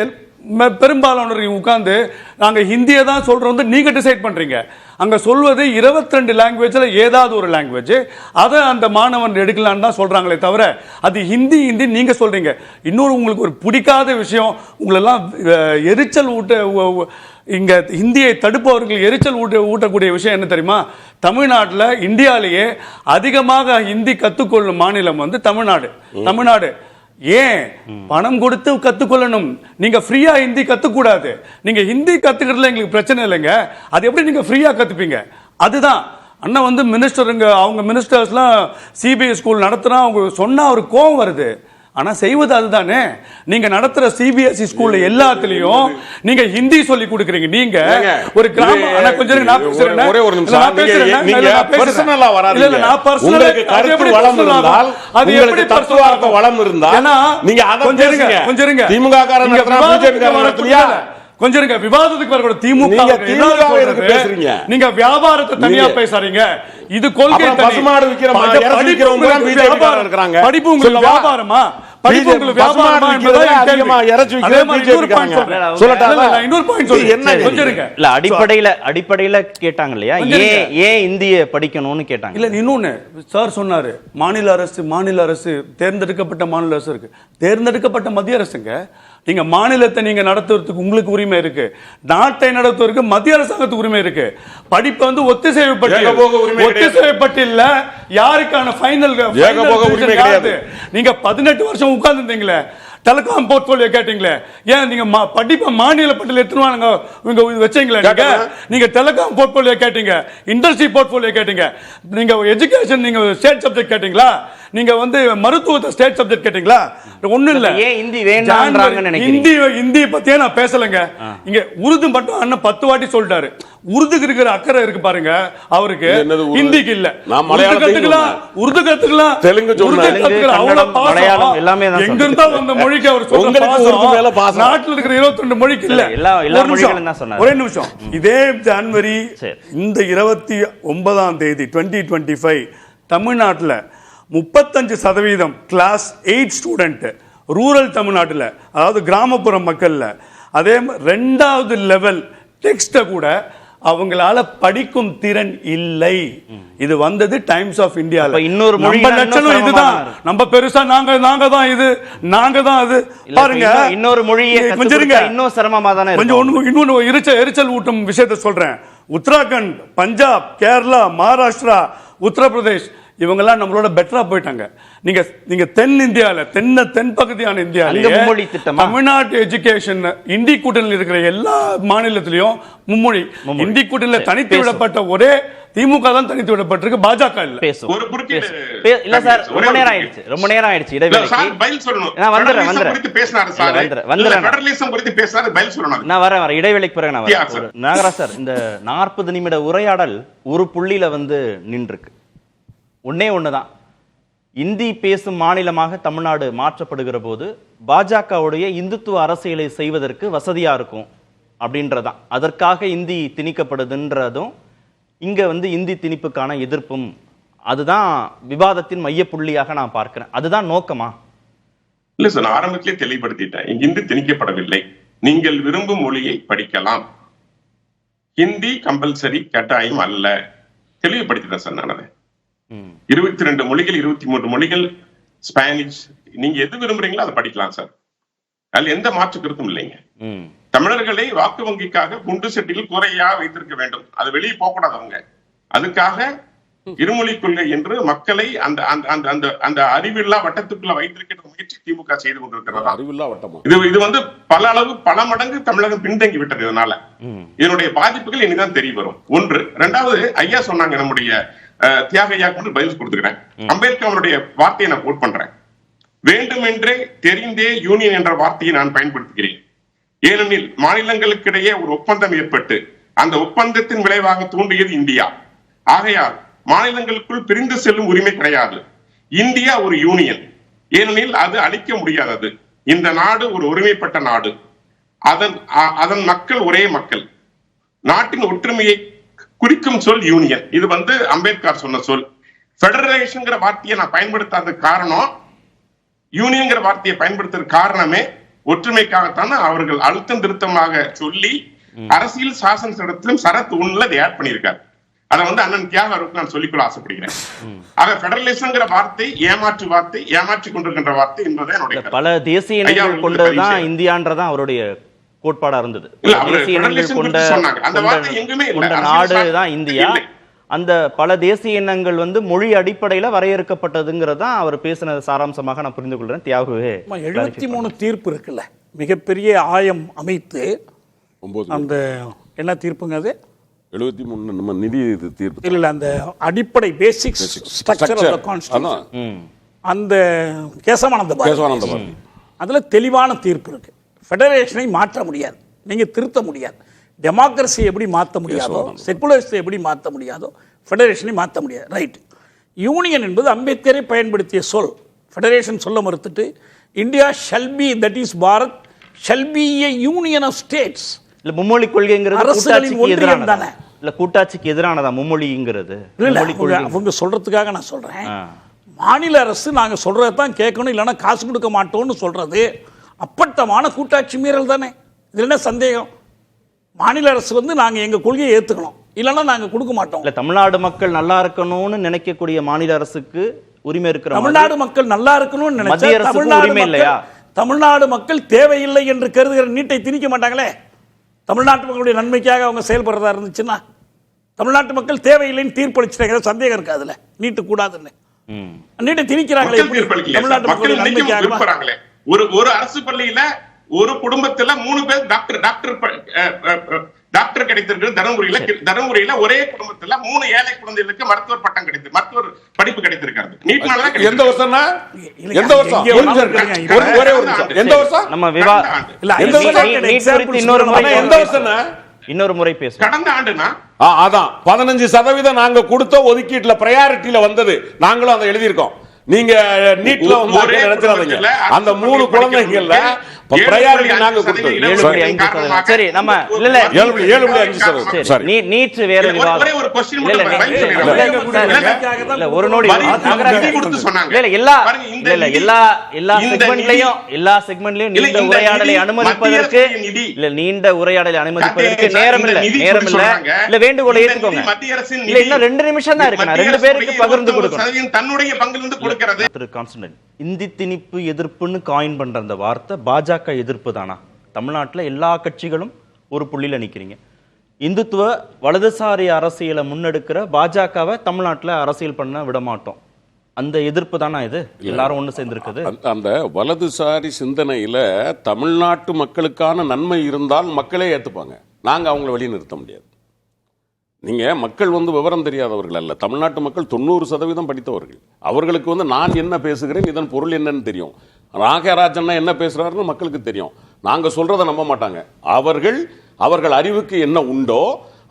பெரும்பாலானவர்கள் உட்கார்ந்து நாங்க ஹிந்தியை தான் சொல்றோம் நீங்க டிசைட் பண்றீங்க. அங்க சொல்வது 22 லாங்குவேஜ்ல ஏதாவது ஒரு லாங்குவேஜ் அதை அந்த மாணவன் எடுக்கலான்னு தான் சொல்றாங்களே தவிர அது ஹிந்தி நீங்க சொல்றீங்க. இன்னொரு உங்களுக்கு ஒரு பிடிக்காத விஷயம், உங்களெல்லாம் எரிச்சல் இங்க ஹிந்தியை தடுப்பவர்கள் எரிச்சல் ஊட்டக்கூடிய விஷயம் என்ன தெரியுமா? தமிழ்நாட்டில் இந்தியாவிலேயே அதிகமாக ஹிந்தி கத்துக்கொள்ளும் மாநிலம் வந்து தமிழ்நாடு. ஏன் பணம் கொடுத்து கத்துக்கொள்ளணும், நீங்க ஃப்ரீயா ஹிந்தி கத்துக்கூடாது. நீங்க ஹிந்தி கத்துக்கிறதுல எங்களுக்கு பிரச்சனை இல்லைங்க, அது எப்படி நீங்க ஃப்ரீயா கத்துப்பீங்க? அதுதான் அண்ணா வந்து மினிஸ்டருங்க, அவங்க மினிஸ்டர்ஸ்லாம் சிபிஎஸ் ஸ்கூல் நடத்துனா அவங்க சொன்னா ஒரு கோவம் வருது. ஆனா செய்வது அதுதானே. நீங்க நடத்துற சிபிஎஸ்இ ஸ்கூல்ல எல்லாத்துலயும் நீங்க ஹிந்தி சொல்லி கொடுக்குறீங்க. நீங்க ஒரு கிராம கொஞ்சம் நான் பேசுறேன், ஒரே ஒரு நிமிஷம் நீங்க பர்சனலா வராதீங்க. இல்ல நான் பர்சனலா கருத்து வளம் இருந்தால் அது எப்படி தத்துவார்த்த வளம் இருந்தால் நீங்க அத கொஞ்சம் இருங்க. திமுக காரங்க நடத்துறா, பிஜேபி காரங்க நடத்துறியா? கொஞ்சம் இருங்க, விவாதத்துக்கு வரக்கூட திமுக பேசுறீங்க, நீங்க வியாபாரத்தை தனியா பேசுறீங்க. இது கொள்கை பசுமாடு விக்கிறவங்க பிஜேபி காரங்க இருக்காங்க. படிப்பு உங்களுக்கு வியாபாரமா? படிப்பு உங்களுக்கு வியாபாரமா என்பதை அதிகமா இறச்சி விக்கிற பிஜேபி காரங்க சொல்லட்டாங்க. இன்னொரு பாயிண்ட் சொல்லு, என்ன கொஞ்சம் இருங்க. இல்ல அடிப்படையில கேட்டாங்க இல்லையா, ஏன் இந்திய படிக்கணும்னு கேட்டாங்க. இல்ல இன்னொன்னு சார் சொன்னாரு, மாநில அரசு தேர்ந்தெடுக்கப்பட்ட மாநில அரசு இருக்கு, தேர்ந்தெடுக்கப்பட்ட மத்திய அரசுங்க. நீங்க மாநிலத்தை நீங்க நடத்துறதுக்கு உங்களுக்கு உரிமை இருக்கு, நாட்டை நடத்துவதற்கு மத்திய அரசாங்கத்துக்கு உரிமை இருக்கு. படிப்பு வந்து ஒத்திசைவுப்பட்டு இல்ல, யாருக்கான ஃபைனல் கிடையாது. நீங்க 18 வருஷம் உட்கார்ந்து இருந்தீங்களே, டெலிகாம் போர்ட்போலியோ கேட்டீங்களே, ஏன் நீங்க படிப்பை மாநில பட்டியல் எடுத்துவாங்க வச்சீங்களா? நீங்க டெலிகாம் போர்ட்போலியோ கேட்டீங்க, இண்டஸ்ட்ரி போர்ட்போலியோ கேட்டீங்க, நீங்க எஜுகேஷன் நீங்க ஸ்டேட் சப்ஜெக்ட் கேட்டீங்களா, நீங்க வந்து மருத்துவத்தை ஸ்டேட் சப்ஜெக்ட் கேட்டீங்களா? ஒண்ணு இல்ல. ஹிந்தி பத்தியே நான் பேசலங்க. இங்க உருது மட்டும் அண்ணன் 10 வாட்டி சொல்லிட்டாரு. உருதுக்கு இருக்கிற அக்கறை இருக்கு பாருங்க அவருக்கு, ஹிந்திக்கு இல்ல. உருது கத்துக்கலாம், தெலுங்கு மலையாளம் எல்லாமே எங்க இருந்தா அந்த மொழிக்கு அவர் சொல்ற பாசம் நாட்டில் இருக்கிற 22 மொழிக்கு இல்ல. ஒரே நிமிஷம். இதே ஜனவரி இந்த 29ஆம் தேதி 2025 தமிழ்நாட்டில் 35% கிளாஸ் 8 ஸ்டூடெண்ட் ரூரல் தமிழ்நாட்டில், அதாவது கிராமப்புற மக்கள்ல, அதே 2வது லெவல் டெக்ஸ்ட கூட அவங்களால படிக்கும் திறன் இல்லை. இது வந்தது டைம்ஸ் ஆஃப் இந்தியால. இன்னொரு லட்சணம் இதுதான். நம்ம பெருசா நாங்க தான் இது, நாங்க தான் அது. பாருங்க இன்னொரு மொழியை கொஞ்சம் இன்னும் சிரமமா தானே கொஞ்சம். இன்னொன்னு எரிச்சல் ஊட்டும் விஷயத்தை சொல்றேன். உத்தராகண்ட், பஞ்சாப், கேரளா, மகாராஷ்டிரா, உத்தரப்பிரதேஷ் இவங்கெல்லாம் நம்மளோட பெட்டரா போயிட்டாங்க. நீங்க தென் இந்தியால தென் பகுதியான இந்தியாவில தமிழ்நாட்டு எஜுகேஷன் இந்தி கூட்டணியில் இருக்கிற எல்லா மாநிலத்திலையும் மும்மொழி. இந்தி கூட்டணியில் தனித்து விடப்பட்ட ஒரே திமுக தான் தனித்து விடப்பட்டிருக்கு, பாஜக இல்ல. ஒரு குறுக்கீடு இல்ல சார், ரொம்ப நேரம் ஆயிடுச்சு. இடைவேளை பதில் சொல்லணும். நான் வந்துறேன் குறித்து பேசினாரு சார், ஃபெடரலிசம் குறித்து பேசினாரு, பதில் சொல்லணும். நான் வரேன் இடைவேளைக்கு பிறகு நான் வரேன். நாகராஜ் சார், இந்த 40 நிமிட உரையாடல் ஒரு புள்ளியில வந்து நின்றுருக்கு. ஒண்ணுதான், இந்தி பேசும் மாநிலமாக தமிழ்நாடு மாற்றப்படுகிற போது பாஜகவுடைய இந்துத்துவ அரசியலை செய்வதற்கு வசதியா இருக்கும் அப்படின்றதான். அதற்காக இந்தி திணிக்கப்படுதுன்றதும் இங்க வந்து இந்தி திணிப்புக்கான எதிர்ப்பும், அதுதான் விவாதத்தின் மையப்புள்ளியாக நான் பார்க்கிறேன். அதுதான் நோக்கமா? இல்ல சார், நான் ஆரம்பத்திலே தெளிவுபடுத்திட்டேன். இந்தி திணிக்கப்படவில்லை. நீங்கள் விரும்பும் மொழியை படிக்கலாம், ஹிந்தி கம்பல்சரி கட்டாயம் அல்ல. தெளிவுபடுத்திட்டேன் சார். நான் 22 மொழிகள் 23 மொழிகள் ஸ்பானிஷ், நீங்க எது விரும்புறீங்களோ அதை படிக்கலாம் சார். அதுல எந்த மாற்று கருத்தும் இல்லைங்க. தமிழர்களை வாக்கு வங்கிக்காக குண்டு செட்டில் குறையா வைத்திருக்க வேண்டும், அது வெளியே போகக்கூடாது. அவங்க அதுக்காக இருமொழி கொள்கை என்று மக்களை அந்த அந்த அந்த அந்த அறிவில்லா வட்டத்துக்குள்ள வைத்திருக்கிற முயற்சி திமுக செய்து கொண்டிருக்கிறதா? அறிவில்லா வட்டமா? இது வந்து பல மடங்கு தமிழகம் பின்தங்கி விட்டது. இதனால இதனுடைய பாதிப்புகள் இனிதான் தெரிய வரும். ஒன்று. இரண்டாவது, ஐயா சொன்னாங்க, நம்முடைய தியாகையா பதில் கொடுத்துக்கிறேன். அம்பேத்கர் அவருடைய வார்த்தையை நான் கோட் பண்றேன். வேண்டுமென்றே தெரிந்தே யூனியன் என்ற வார்த்தையை நான் பயன்படுத்துகிறேன். ஏனெனில் மாநிலங்களுக்கிடையே ஒரு ஒப்பந்தம் ஏற்பட்டு அந்த ஒப்பந்தத்தின் விளைவாக தோன்றியது இந்தியா. ஆகையால் மாநிலங்களுக்குள் பிரிந்து செல்லும் உரிமை கிடையாது. இந்தியா ஒரு யூனியன், ஏனெனில் அது அழிக்க முடியாதது. இந்த நாடு ஒரு ஒருமைப்பட்ட நாடு. அதன் மக்கள் ஒரே மக்கள். நாட்டின் ஒற்றுமையை குறிக்கும் சொல் யூனியன். இது வந்து அம்பேத்கர் சொன்ன சொல். பெடரேஷன் வார்த்தையை நான் பயன்படுத்தாத காரணம், யூனியன் வார்த்தையை பயன்படுத்துற காரணமே ஒற்றுமைக்காகத்தான். அவர்கள் அழுத்தம் திருத்தமாக சொல்லி அரசியல் சாசன சட்டத்திலும் சரத்து ஒண்ணுல அதை ஆட் பண்ணியிருக்காரு. அதை வந்து அண்ணன் தியாகருக்கு நான் சொல்லிக்கொள்ள ஆசைப்படுகிறேன். ஆக பெடரலிசம் வார்த்தை ஏமாற்று வார்த்தை, ஏமாற்றி கொண்டிருக்கின்ற வார்த்தை என்பதை என்னுடைய பல தேசிய இனங்கள் கொண்டதுதான் இந்தியான்றதான் அவருடைய கோட்பாடா இருந்தது. தேசிய இனங்கள் கொண்ட நாடுதான் இந்தியா. அந்த பல தேசிய இனங்கள் வந்து மொழி அடிப்படையில வரையறுக்கப்பட்டதுங்கிறது தான் அவர் பேசின சாராம்சமாக நான் புரிந்து கொள்றேன். தியாகுவே, 73 தீர்ப்பு இருக்குல்ல, மிகப்பெரிய ஆயம் அமைத்து அந்த என்ன தீர்ப்புங்க அது? 73 நம்ம நிதி தீர்ப்பு இல்ல, அந்த அடிப்படை basic structure of the constitution, அந்த கேசவானந்த பாரதி, அதுல தெளிவான தீர்ப்பு இருக்கு. ஃபெடரேஷனை மாற்ற முடியாது, நீங்க திருத்த முடியாது. டெமோக்ரஸி எப்படி மாற்ற முடியாதோ, செக்குலரிசத்தை எப்படி மாற்ற முடியாதோ, ஃபெடரேஷனை மாற்ற முடியாது. ரைட். யூனியன் என்பது அம்பேத்கரை பயன்படுத்திய சொல். ஃபெடரேஷன் சொல்ல மறுத்துட்டு India shall be, that is Bharat shall be a union of states. இல்ல மும்மொழி கொள்கைங்கிறது கூட்டாட்சிக்கு எதிரானதா? இல்ல கூட்டாட்சிக்கு எதிரானதா மும்மொழிங்கிறது? இல்ல, அவங்க சொல்றதுக்காக நான் சொல்றேன். மாநில அரசு நாங்க சொல்றதான் கேட்கணும், இல்லைன்னா காசு கொடுக்க மாட்டோம்னு சொல்றது அப்பட்டமான கூட்டாட்சி மீறல் தானே. இதுல என்ன சந்தேகம்? மாநில அரசு வந்து நாங்க எங்க கொள்கையை ஏத்துக்கணும், இல்லைன்னா நாங்க கொடுக்க மாட்டோம். இல்ல, தமிழ்நாடு மக்கள் நல்லா இருக்கணும்னு நினைக்கக்கூடிய மாநில அரசுக்கு உரிமை இருக்கிற, தமிழ்நாடு மக்கள் நல்லா இருக்கணும்னு நினைச்சா தமிழ்நாடு மக்கள் தேவையில்லை என்று கருதுகிற நீட்டை திணிக்க மாட்டாங்களே. தமிழ்நாட்டு மக்களுடைய நன்மைக்காக அவங்க செயல்படுறதா இருந்துச்சுன்னா, தமிழ்நாட்டு மக்கள் தேவையில்லைன்னு தீர்ப்பளிச்சுட்டாங்க, சந்தேகம் இருக்கு அதுல. நீட்டு கூடாதுன்னு நீட்டை திணிக்கிறாங்களே தமிழ்நாட்டு மக்களுடைய நன்மைக்காக. ஒரு அரசு பள்ளியில ஒரு குடும்பத்துல 3 பேர் டாக்டர் கிடைத்திருக்கு. தருமபுரியில ஒரே குடும்பத்துல 3 ஏழை குழந்தைகளுக்கு மருத்துவர் பட்டம் கிடைத்து, மருத்துவர் படிப்பு கிடைத்திருக்காரு. நீட்னால எந்த வருஷம்? எந்த வருஷம்? ஒரே ஒரு நிமிஷம். எந்த வருஷம்? நம்ம இன்னொரு முறை பேசுவோம். கடந்த ஆண்டுனா அதான் 15% நாங்க கொடுத்த ஒதுக்கீட்டுல பிரையாரிட்டியில வந்தது. நாங்களும் அதை எழுதியிருக்கோம். நீங்க நீட்ல வந்து நினைச்சிடாதீங்க. அந்த 3 குழந்தைகள்ல பிரையாரிட்டி நாங்க கொடுத்தோம். 7.5%. சரி, நம்ம இல்ல 7.5%. சரி, நீட் வேற விவாதம். ஒரு क्वेश्चन இல்ல, ஒரு நோடி கொடுத்து சொன்னாங்க. இல்ல எல்லா செக்மெண்ட்லயும் நீண்ட உரையாடலை அனுமதிப்பதற்கு நேரம் இல்ல. இல்ல, வேண்டுகோளை ஏத்துக்கோங்க. இல்ல, இன்னும் 2 நிமிஷம் தான் இருக்கு. 2 பேருக்கு பகிர்ந்து கொடுக்கணும். தன்னுடைய பங்கிலிருந்து கொடுக்கிறது. திரு கான்ஸ்டன்டைன், இந்தி திணிப்பு எதிர்ப்புன்னு காயின் பண்ற அந்த வார்த்தை பாஜக எதிர்ப்பு தானா? தமிழ்நாட்டுல எல்லா கட்சிகளும் ஒரு புள்ளியில நிக்கிறீங்க. இந்துத்துவ வலதுசாரி அரசியலை முன்னெடுக்கிற பாஜகவை தமிழ்நாட்டுல அரசியல் பண்ண விட மாட்டோம், அந்த எதிர்ப்பு தானா இது? எல்லாரும் ஒண்ணு சேர்ந்திருக்குது. அந்த வலதுசாரி சிந்தனையில தமிழ்நாட்டு மக்களுக்கான நன்மை இருந்தால் மக்களே ஏத்துப்பாங்க. நாங்க அவங்களை வெளியே நிறுத்த முடியாது. நீங்க மக்கள் வந்து விவரம் தெரியாதவர்கள் அல்ல. தமிழ்நாட்டு மக்கள் 90% படித்தவர்கள். அவர்களுக்கு வந்து நான் என்ன பேசுகிறேன், இதன் பொருள் என்னன்னு தெரியும். நாகராஜன் என்ன பேசுறாருன்னு மக்களுக்கு தெரியும். நாங்க சொல்றதை நம்ப மாட்டாங்க. அவர்கள் அறிவுக்கு என்ன உண்டோ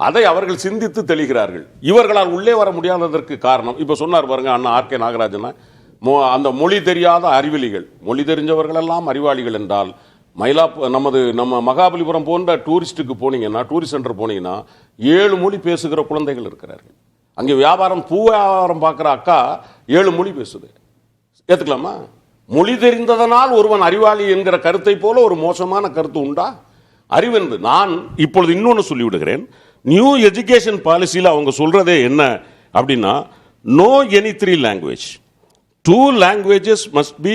அதை அவர்கள் சிந்தித்து தெளிகிறார்கள். இவர்களால் உள்ளே வர முடியாததற்கு காரணம் இப்ப சொன்னார் பாருங்க அண்ணா ஆர்.கே. நாகராஜன், அந்த மொழி தெரியாத அறிவிலிகள். மொழி தெரிஞ்சவர்கள் எல்லாம் அறிவாளிகள் என்றால் நம்ம மகாபலிபுரம் போன்ற டூரிஸ்டுக்கு போனீங்கன்னா, டூரிஸ்ட் சென்டர் போனீங்கன்னா 7 மொழி பேசுகிற குழந்தைகள் இருக்கிறார்கள். அங்கே பூ வியாபாரம் பார்க்குற அக்கா 7 மொழி பேசுது. ஏத்துக்கலாமா? மொழி தெரிந்ததனால் ஒருவன் அறிவாளி என்கிற கருத்தை போல ஒரு மோசமான கருத்து உண்டா? அறிவென்று நான் இப்பொழுது இன்னொன்று சொல்லிவிடுகிறேன். நியூ எஜுகேஷன் பாலிசியில் அவங்க சொல்றதே என்ன அப்படின்னா, no any 3 language. 2 languages must be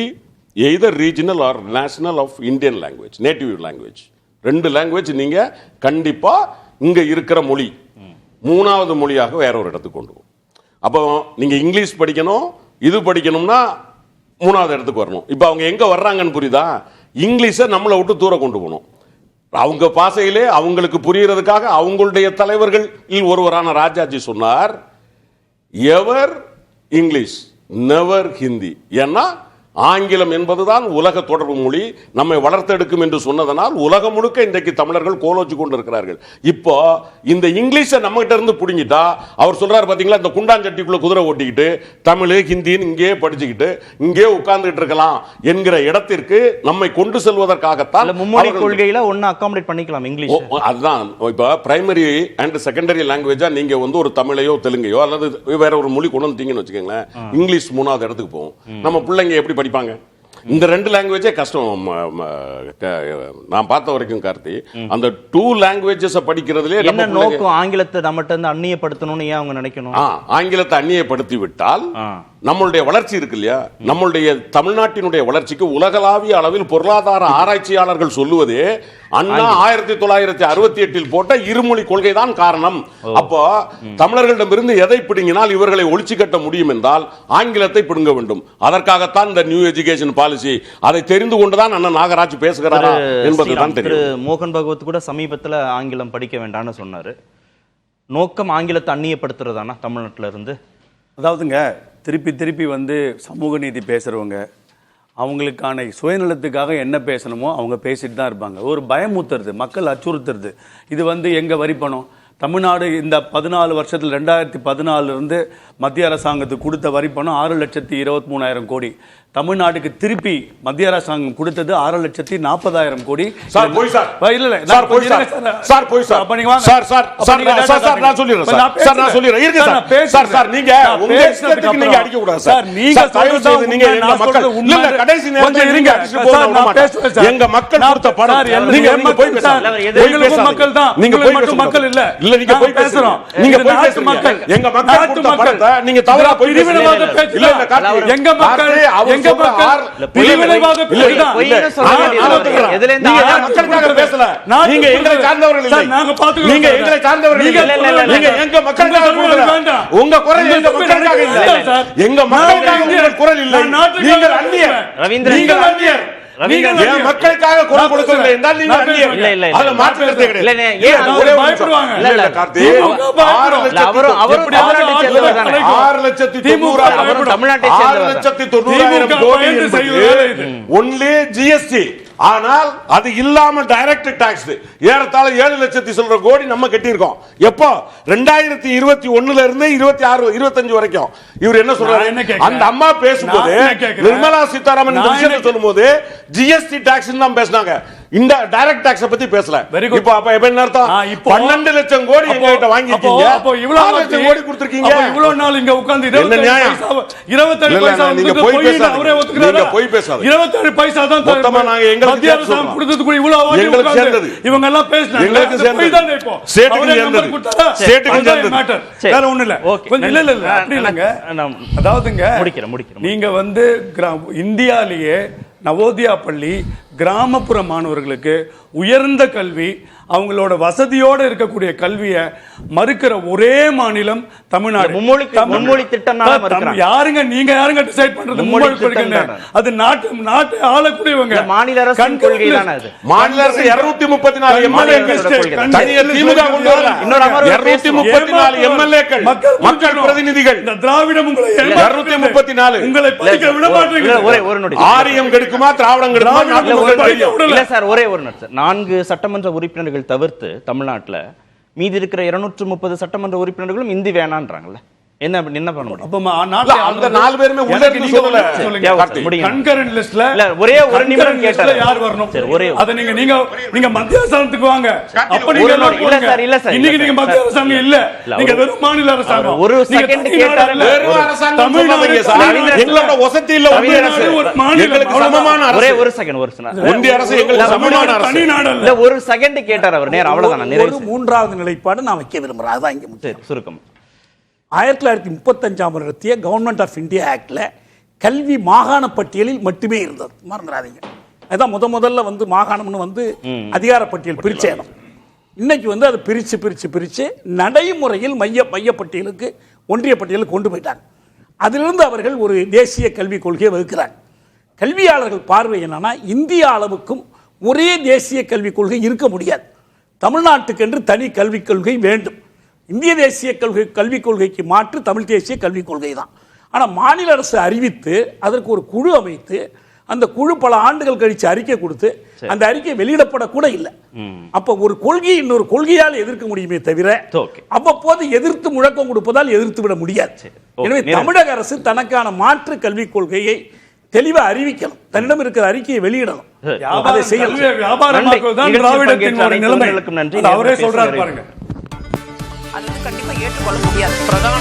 either regional or national of Indian language, native language. 2 language நீங்க கண்டிப்பா இங்க இருக்கிற மொழி மூணாவது மொழியாக வேற ஒரு இடத்துக்கு கொண்டு போகும். அப்போ நீங்க இங்கிலீஷ் படிக்கணும், இது படிக்கணும்னா மூணாவது இடத்துக்கு வரணும். இப்போ அவங்க எங்க வர்றாங்கன்னு புரியுதா? இங்கிலீஷை நம்மளை விட்டு தூரம் கொண்டு போகணும். அவங்க பாசையிலே அவங்களுக்கு புரியறதுக்காக அவங்களுடைய தலைவர்களில் ஒருவரான ராஜாஜி சொன்னார், எவர் இங்கிலீஷ் நெவர் ஹிந்தி. ஏன்னா ஆங்கிலம் என்பதுதான் உலக தொடர்பு மொழி, நம்மை வளர்த்தெடுக்கும் என்று சொன்னதனால் உலகம் முழுக்க இன்றைக்கு தமிழர்கள் கோலோச்சு கொண்டு இருக்கிறார்கள். இப்போ இந்த இங்கிலீஷை நம்ம கிட்ட இருந்து புடிங்கிட்டா, அவர் சொல்றாரு பாத்தீங்களா, இந்த குண்டாஞ்சட்டிக்குள்ள குதிரை ஓட்டிக்கிட்டு தமிழ் ஹிந்தின்னு இங்கே படிச்சுக்கிட்டு இங்கே உட்கார்ந்துட்டு இருக்கலாம் என்கிற இடத்திற்கு நம்மை கொண்டு செல்வதற்காகத்தான் மும்மொழி கொள்கையில ஒன்னு அகாமடேட் பண்ணிக்கலாம் இங்கிலீஷ். அதுதான் இப்ப பிரைமரி அண்ட் செகண்டரி லாங்குவேஜா நீங்க வந்து ஒரு தமிழையோ தெலுங்கையோ அல்லது வேற ஒரு மொழி கொண்டு வந்துட்டீங்கன்னு வச்சுக்கோங்களேன், இங்கிலீஷ் மூணாவது இடத்துக்கு போகும். நம்ம பிள்ளைங்க எப்படி படிப்பாங்க? இந்த 2 லாங்குவேஜே கஷ்டம். நான் பார்த்த வரைக்கும் கார்த்தி, அந்த 2 லாங்குவேஜஸ் படிக்கிறதுலே என்ன நோக்கம்? ஆங்கிலத்தை நம்மகிட்ட இருந்து அந்நியப்படுத்தணும்னு ஏன் அவங்க நினைக்கணும்? ஆங்கிலத்தை அந்நியப்படுத்தி விட்டால் நம்மளுடைய வளர்ச்சி இருக்கு இல்லையா, நம்மளுடைய தமிழ்நாட்டினுடைய வளர்ச்சிக்கு உலகளாவிய அளவில் பொருளாதார ஆராய்ச்சியாளர்கள் சொல்லுவதே அண்ணா 1968 போட்ட இருமொழி கொள்கை தான் காரணம். அப்போ தமிழர்களிடமிருந்து எதை பிடுங்கினால் இவர்களை ஒழிச்சு கட்ட முடியும் என்றால் ஆங்கிலத்தை பிடுங்க வேண்டும். அதற்காகத்தான் இந்த நியூ எஜுகேஷன் பாலிசி. அதை தெரிந்து கொண்டுதான் அண்ணன் நாகராஜ் பேசுகிறாரா என்பதுதான் தெரியும். மோகன் பகவத் கூட சமீபத்தில் ஆங்கிலம் படிக்க வேண்டாம்னு சொன்னாரு. நோக்கம் ஆங்கிலத்தை அந்நியப்படுத்துறதானா தமிழ்நாட்டில இருந்து? அதாவதுங்க, திருப்பி திருப்பி வந்து சமூக நீதி பேசுறவங்க அவங்களுக்கான சுயநலத்துக்காக என்ன பேசணுமோ அவங்க பேசிட்டு தான் இருப்பாங்க. ஒரு பயமுத்துறது, மக்கள் அச்சுறுத்துறது. இது வந்து எங்க வரி பணம்? தமிழ்நாடு இந்த 14 வருஷத்தில் 2014 இருந்து மத்திய அரசாங்கத்துக்கு கொடுத்த வரி பணம் 6,23,000 கோடி. தமிழ்நாட்டுக்கு திருப்பி மத்திய அரசாங்கம் கொடுத்தது 6,40,000 கோடி. சார் போய் சார். இல்ல இல்ல சார் போய் சார். சார் போய் சார். அப்ப நீங்க வாங்க. சார் சார் சார் சார் நான் சொல்லிறேன் சார். சார் நான் சொல்லிறேன். இருங்க சார். சார் சார் நீங்க உங்க இஷ்டத்துக்கு நீங்க அடிக்க கூடாது சார். நீங்க தயவு செய்து நீங்க எங்க மக்கள் இல்ல இல்ல கடைசி நேரத்துல இருங்க அடிச்சு போக விட மாட்டேன். எங்க மக்கள் கொடுத்த பணம் நீங்க போய் பேசுங்க. எங்களுக்கு மக்கள் தான். நீங்க போய் பேசுங்க. மக்கள் இல்ல. இல்ல நீங்க போய் பேசுறோம். நீங்க போய் பேசுங்க. எங்க மக்கள் கொடுத்த பணத்தை நீங்க தவறா போய் பேசுறீங்க. இல்ல இல்ல காட்டு எங்க மக்கள் எங்க மக்கள் பிரிவினைவாத பேசுறாங்க. எதுல இருந்து மக்களுக்காக பேசல. நீங்க எங்களை சார்ந்தவர்கள் இல்லை. நாங்க பாத்துக்கிறோம். நீங்க எங்களை சார்ந்தவர்கள் இல்லை. நீங்க எங்க மக்களுக்காக பேசல. உங்க குரல் எங்க மக்களுக்காக இல்ல. எங்க மக்களுக்காக உங்க குரல் இல்லை. நீங்கள் அந்நியர். ரவீந்திரன் நீங்கள் அந்நியர். ஏன் மக்களுக்காக குரல் கொடுக்கவில்லை என்றால் நீங்க அந்நியர். இல்ல இல்ல அத மாற்றுறதே கிடையாது. இல்ல ஏன் ஒரே பயப்படுவாங்க. இல்ல இல்ல கார்த்தி 6,90,000 தமிழ்நாட்டை சேர்ந்தவர் 6,90,000 கோடி ஒன்லி ஜிஎஸ்டி. ஆனால் அது இல்லாம டைரக்ட் டாக்ஸ் ஏறத்தாழ 7,00,000 சொல்ற கோடி நம்ம கட்டியிருக்கோம். எப்போ 2021 இருந்து 26 25 வரைக்கும். இவர் என்ன சொல்றாரு? அந்த அம்மா பேசும்போது நிர்மலா சீதாராமன் இந்த விஷயத்தை சொல்லும்போது ஜிஎஸ்டி டாக்ஸ் தான் பேசினாங்க. இந்த டைரக்ட் டாக்ஸ் பத்தி பேசல. இப்போ அப்ப என்ன அர்த்தம்? 12 லட்சம் கோடி எங்க கிட்ட வாங்கிட்டீங்க. அப்போ இவ்வளவு லட்சம் கோடி கொடுத்திருக்கீங்க. அப்ப இவ்வளவு நாள் இங்க உட்கார்ந்து 27 பைசா நீங்க போய் பேசாதீங்க. அவரே ஒத்துக்கறாரு. நீங்க போய் பேசாதீங்க. 27 பைசா தான் மொத்தமா நாங்க எங்களுக்கு அரசாங்கம் கொடுத்தது கூட இவ்வளவு வாங்கி எங்களுக்கு சேர்ந்தது. இவங்க எல்லாம் பேசினாங்க. எங்களுக்கு சேர்ந்தது தான். இப்போ ஸ்டேட்டுக்கு சேர்ந்தது. ஸ்டேட்டுக்கு சேர்ந்தது மேட்டர். வேற ஒண்ணு இல்ல. இல்ல இல்ல இல்ல அப்படி இல்லங்க. அதாவதுங்க முடிக்கிறேன். நீங்க வந்து இந்தியாவிலேயே நவோதயா பள்ளி கிராமப்புற மாணவர்களுக்கு உயர்ந்த கல்வி, அவங்களோட வசதியோடு இருக்கக்கூடிய கல்வியை மறுக்கிற ஒரே மாநிலம் தமிழ்நாடு. மும்மொழி திட்டம் யாருங்க? நீங்க யாருங்க டிசைட் பண்றது? மும்மொழி கொள்கை அது நாட்டை ஆளக்கூடியவங்க. மாநில அரசின் கொள்கை தானே அது. மாநில அரசு 234 எம்எல்ஏக்கள் தனியார் திமுக கொண்டு வரல. 234 எம்எல்ஏக்கள் மக்கள் பிரதிநிதிகள். இந்த திராவிடம் உங்களை 234 உங்களை படிக்க விட மாட்டீங்க. ஒரு நொடி. ஆரியம் கெடுக்குமா திராவிடம் கெடுக்குமா? இல்ல சார், ஒரே ஒரு நிமிஷம். 4 சட்டமன்ற உறுப்பினர்கள் தவிர்த்து தமிழ்நாட்டுல மீதி இருக்கிற 230 சட்டமன்ற உறுப்பினர்களும் இந்தி வேணான்றாங்கல்ல. என்ன பண்ண முடியும்? அப்ப அந்த 4 பேருமே உள்ள இருந்து சொல்லல. கன்கரண்ட் லிஸ்ட்ல இல்ல ஒரே ஒரு நிமிடம் கேட்டாரு. யார் வரணும்? சரி, ஒரே அத நீங்க மத்திய அரசாங்கத்துக்கு வாங்க. அப்ப நீங்க இல்ல சார் இன்னைக்கு நீங்க மத்திய அரசாங்கம் இல்ல. நீங்க வெறும் மாநில அரசாங்கம். ஒரு செகண்ட் கேட்டாரு. வெறும் அரசாங்கம் தமிழ்நாடு சார். எங்களோட வசதி இல்ல. ஒன்றிய அரசு எங்களுக்கு சமமான அரசு. ஒரு செகண்ட். ஒன்றிய அரசு எங்களுக்கு சமமான அரசு. தனி நாடு இல்ல. ஒரு செகண்ட் கேட்டாரு அவர். நேரா அவ்வளவுதான். ஒரு மூன்றாவது நிலைப்பாடு நான் வைக்க விரும்புறேன். அதான் இங்க சுருக்கம். 1935 வருடத்திய கவர்மெண்ட் ஆஃப் இந்தியா ஆக்ட்ல கல்வி மாகாண பட்டியலில் மட்டுமே இருந்தது, மறந்துடாதீங்க. அதுதான் முதல்ல வந்து மாகாணம்னு வந்து அதிகார பட்டியல் பிரிச்ச இடம். இன்னைக்கு வந்து அதை பிரிச்சு நடைமுறையில் மைய பட்டியலுக்கு, ஒன்றிய பட்டியலுக்கு கொண்டு போயிட்டாங்க. அதிலிருந்து அவர்கள் ஒரு தேசிய கல்விக் கொள்கையை வகுக்கிறாங்க. கல்வியாளர்கள் பார்வை என்னன்னா, இந்திய அளவுக்கும் ஒரே தேசிய கல்விக் கொள்கை இருக்க முடியாது. தமிழ்நாட்டுக்கென்று தனி கல்விக் கொள்கை வேண்டும். இந்திய தேசிய கல்விக் கொள்கைக்கு மாற்று தமிழ் தேசிய கல்விக் கொள்கை தான். ஆனால் மாநில அரசு அறிவித்து அதற்கு ஒரு குழு அமைத்து அந்த குழு பல ஆண்டுகள் கழிச்சு அறிக்கை கொடுத்து அந்த அறிக்கை வெளியிடப்படக்கூட இல்லை. அப்ப ஒரு கொள்கையை இன்னொரு கொள்கையால் எதிர்க்க முடியுமே தவிர அவ்வப்போது எதிர்த்து முழக்கம் கொடுப்பதால் எதிர்த்து விட முடியாது. எனவே தமிழக அரசு தனக்கான மாற்று கல்விக் கொள்கையை தெளிவா அறிவிக்கணும், தன்னிடம் இருக்கிற அறிக்கையை வெளியிடணும். அதை செய்யணும். அது வந்து கண்டிப்பா ஏற்றுக்கொள்ள முடியாது. பிரதான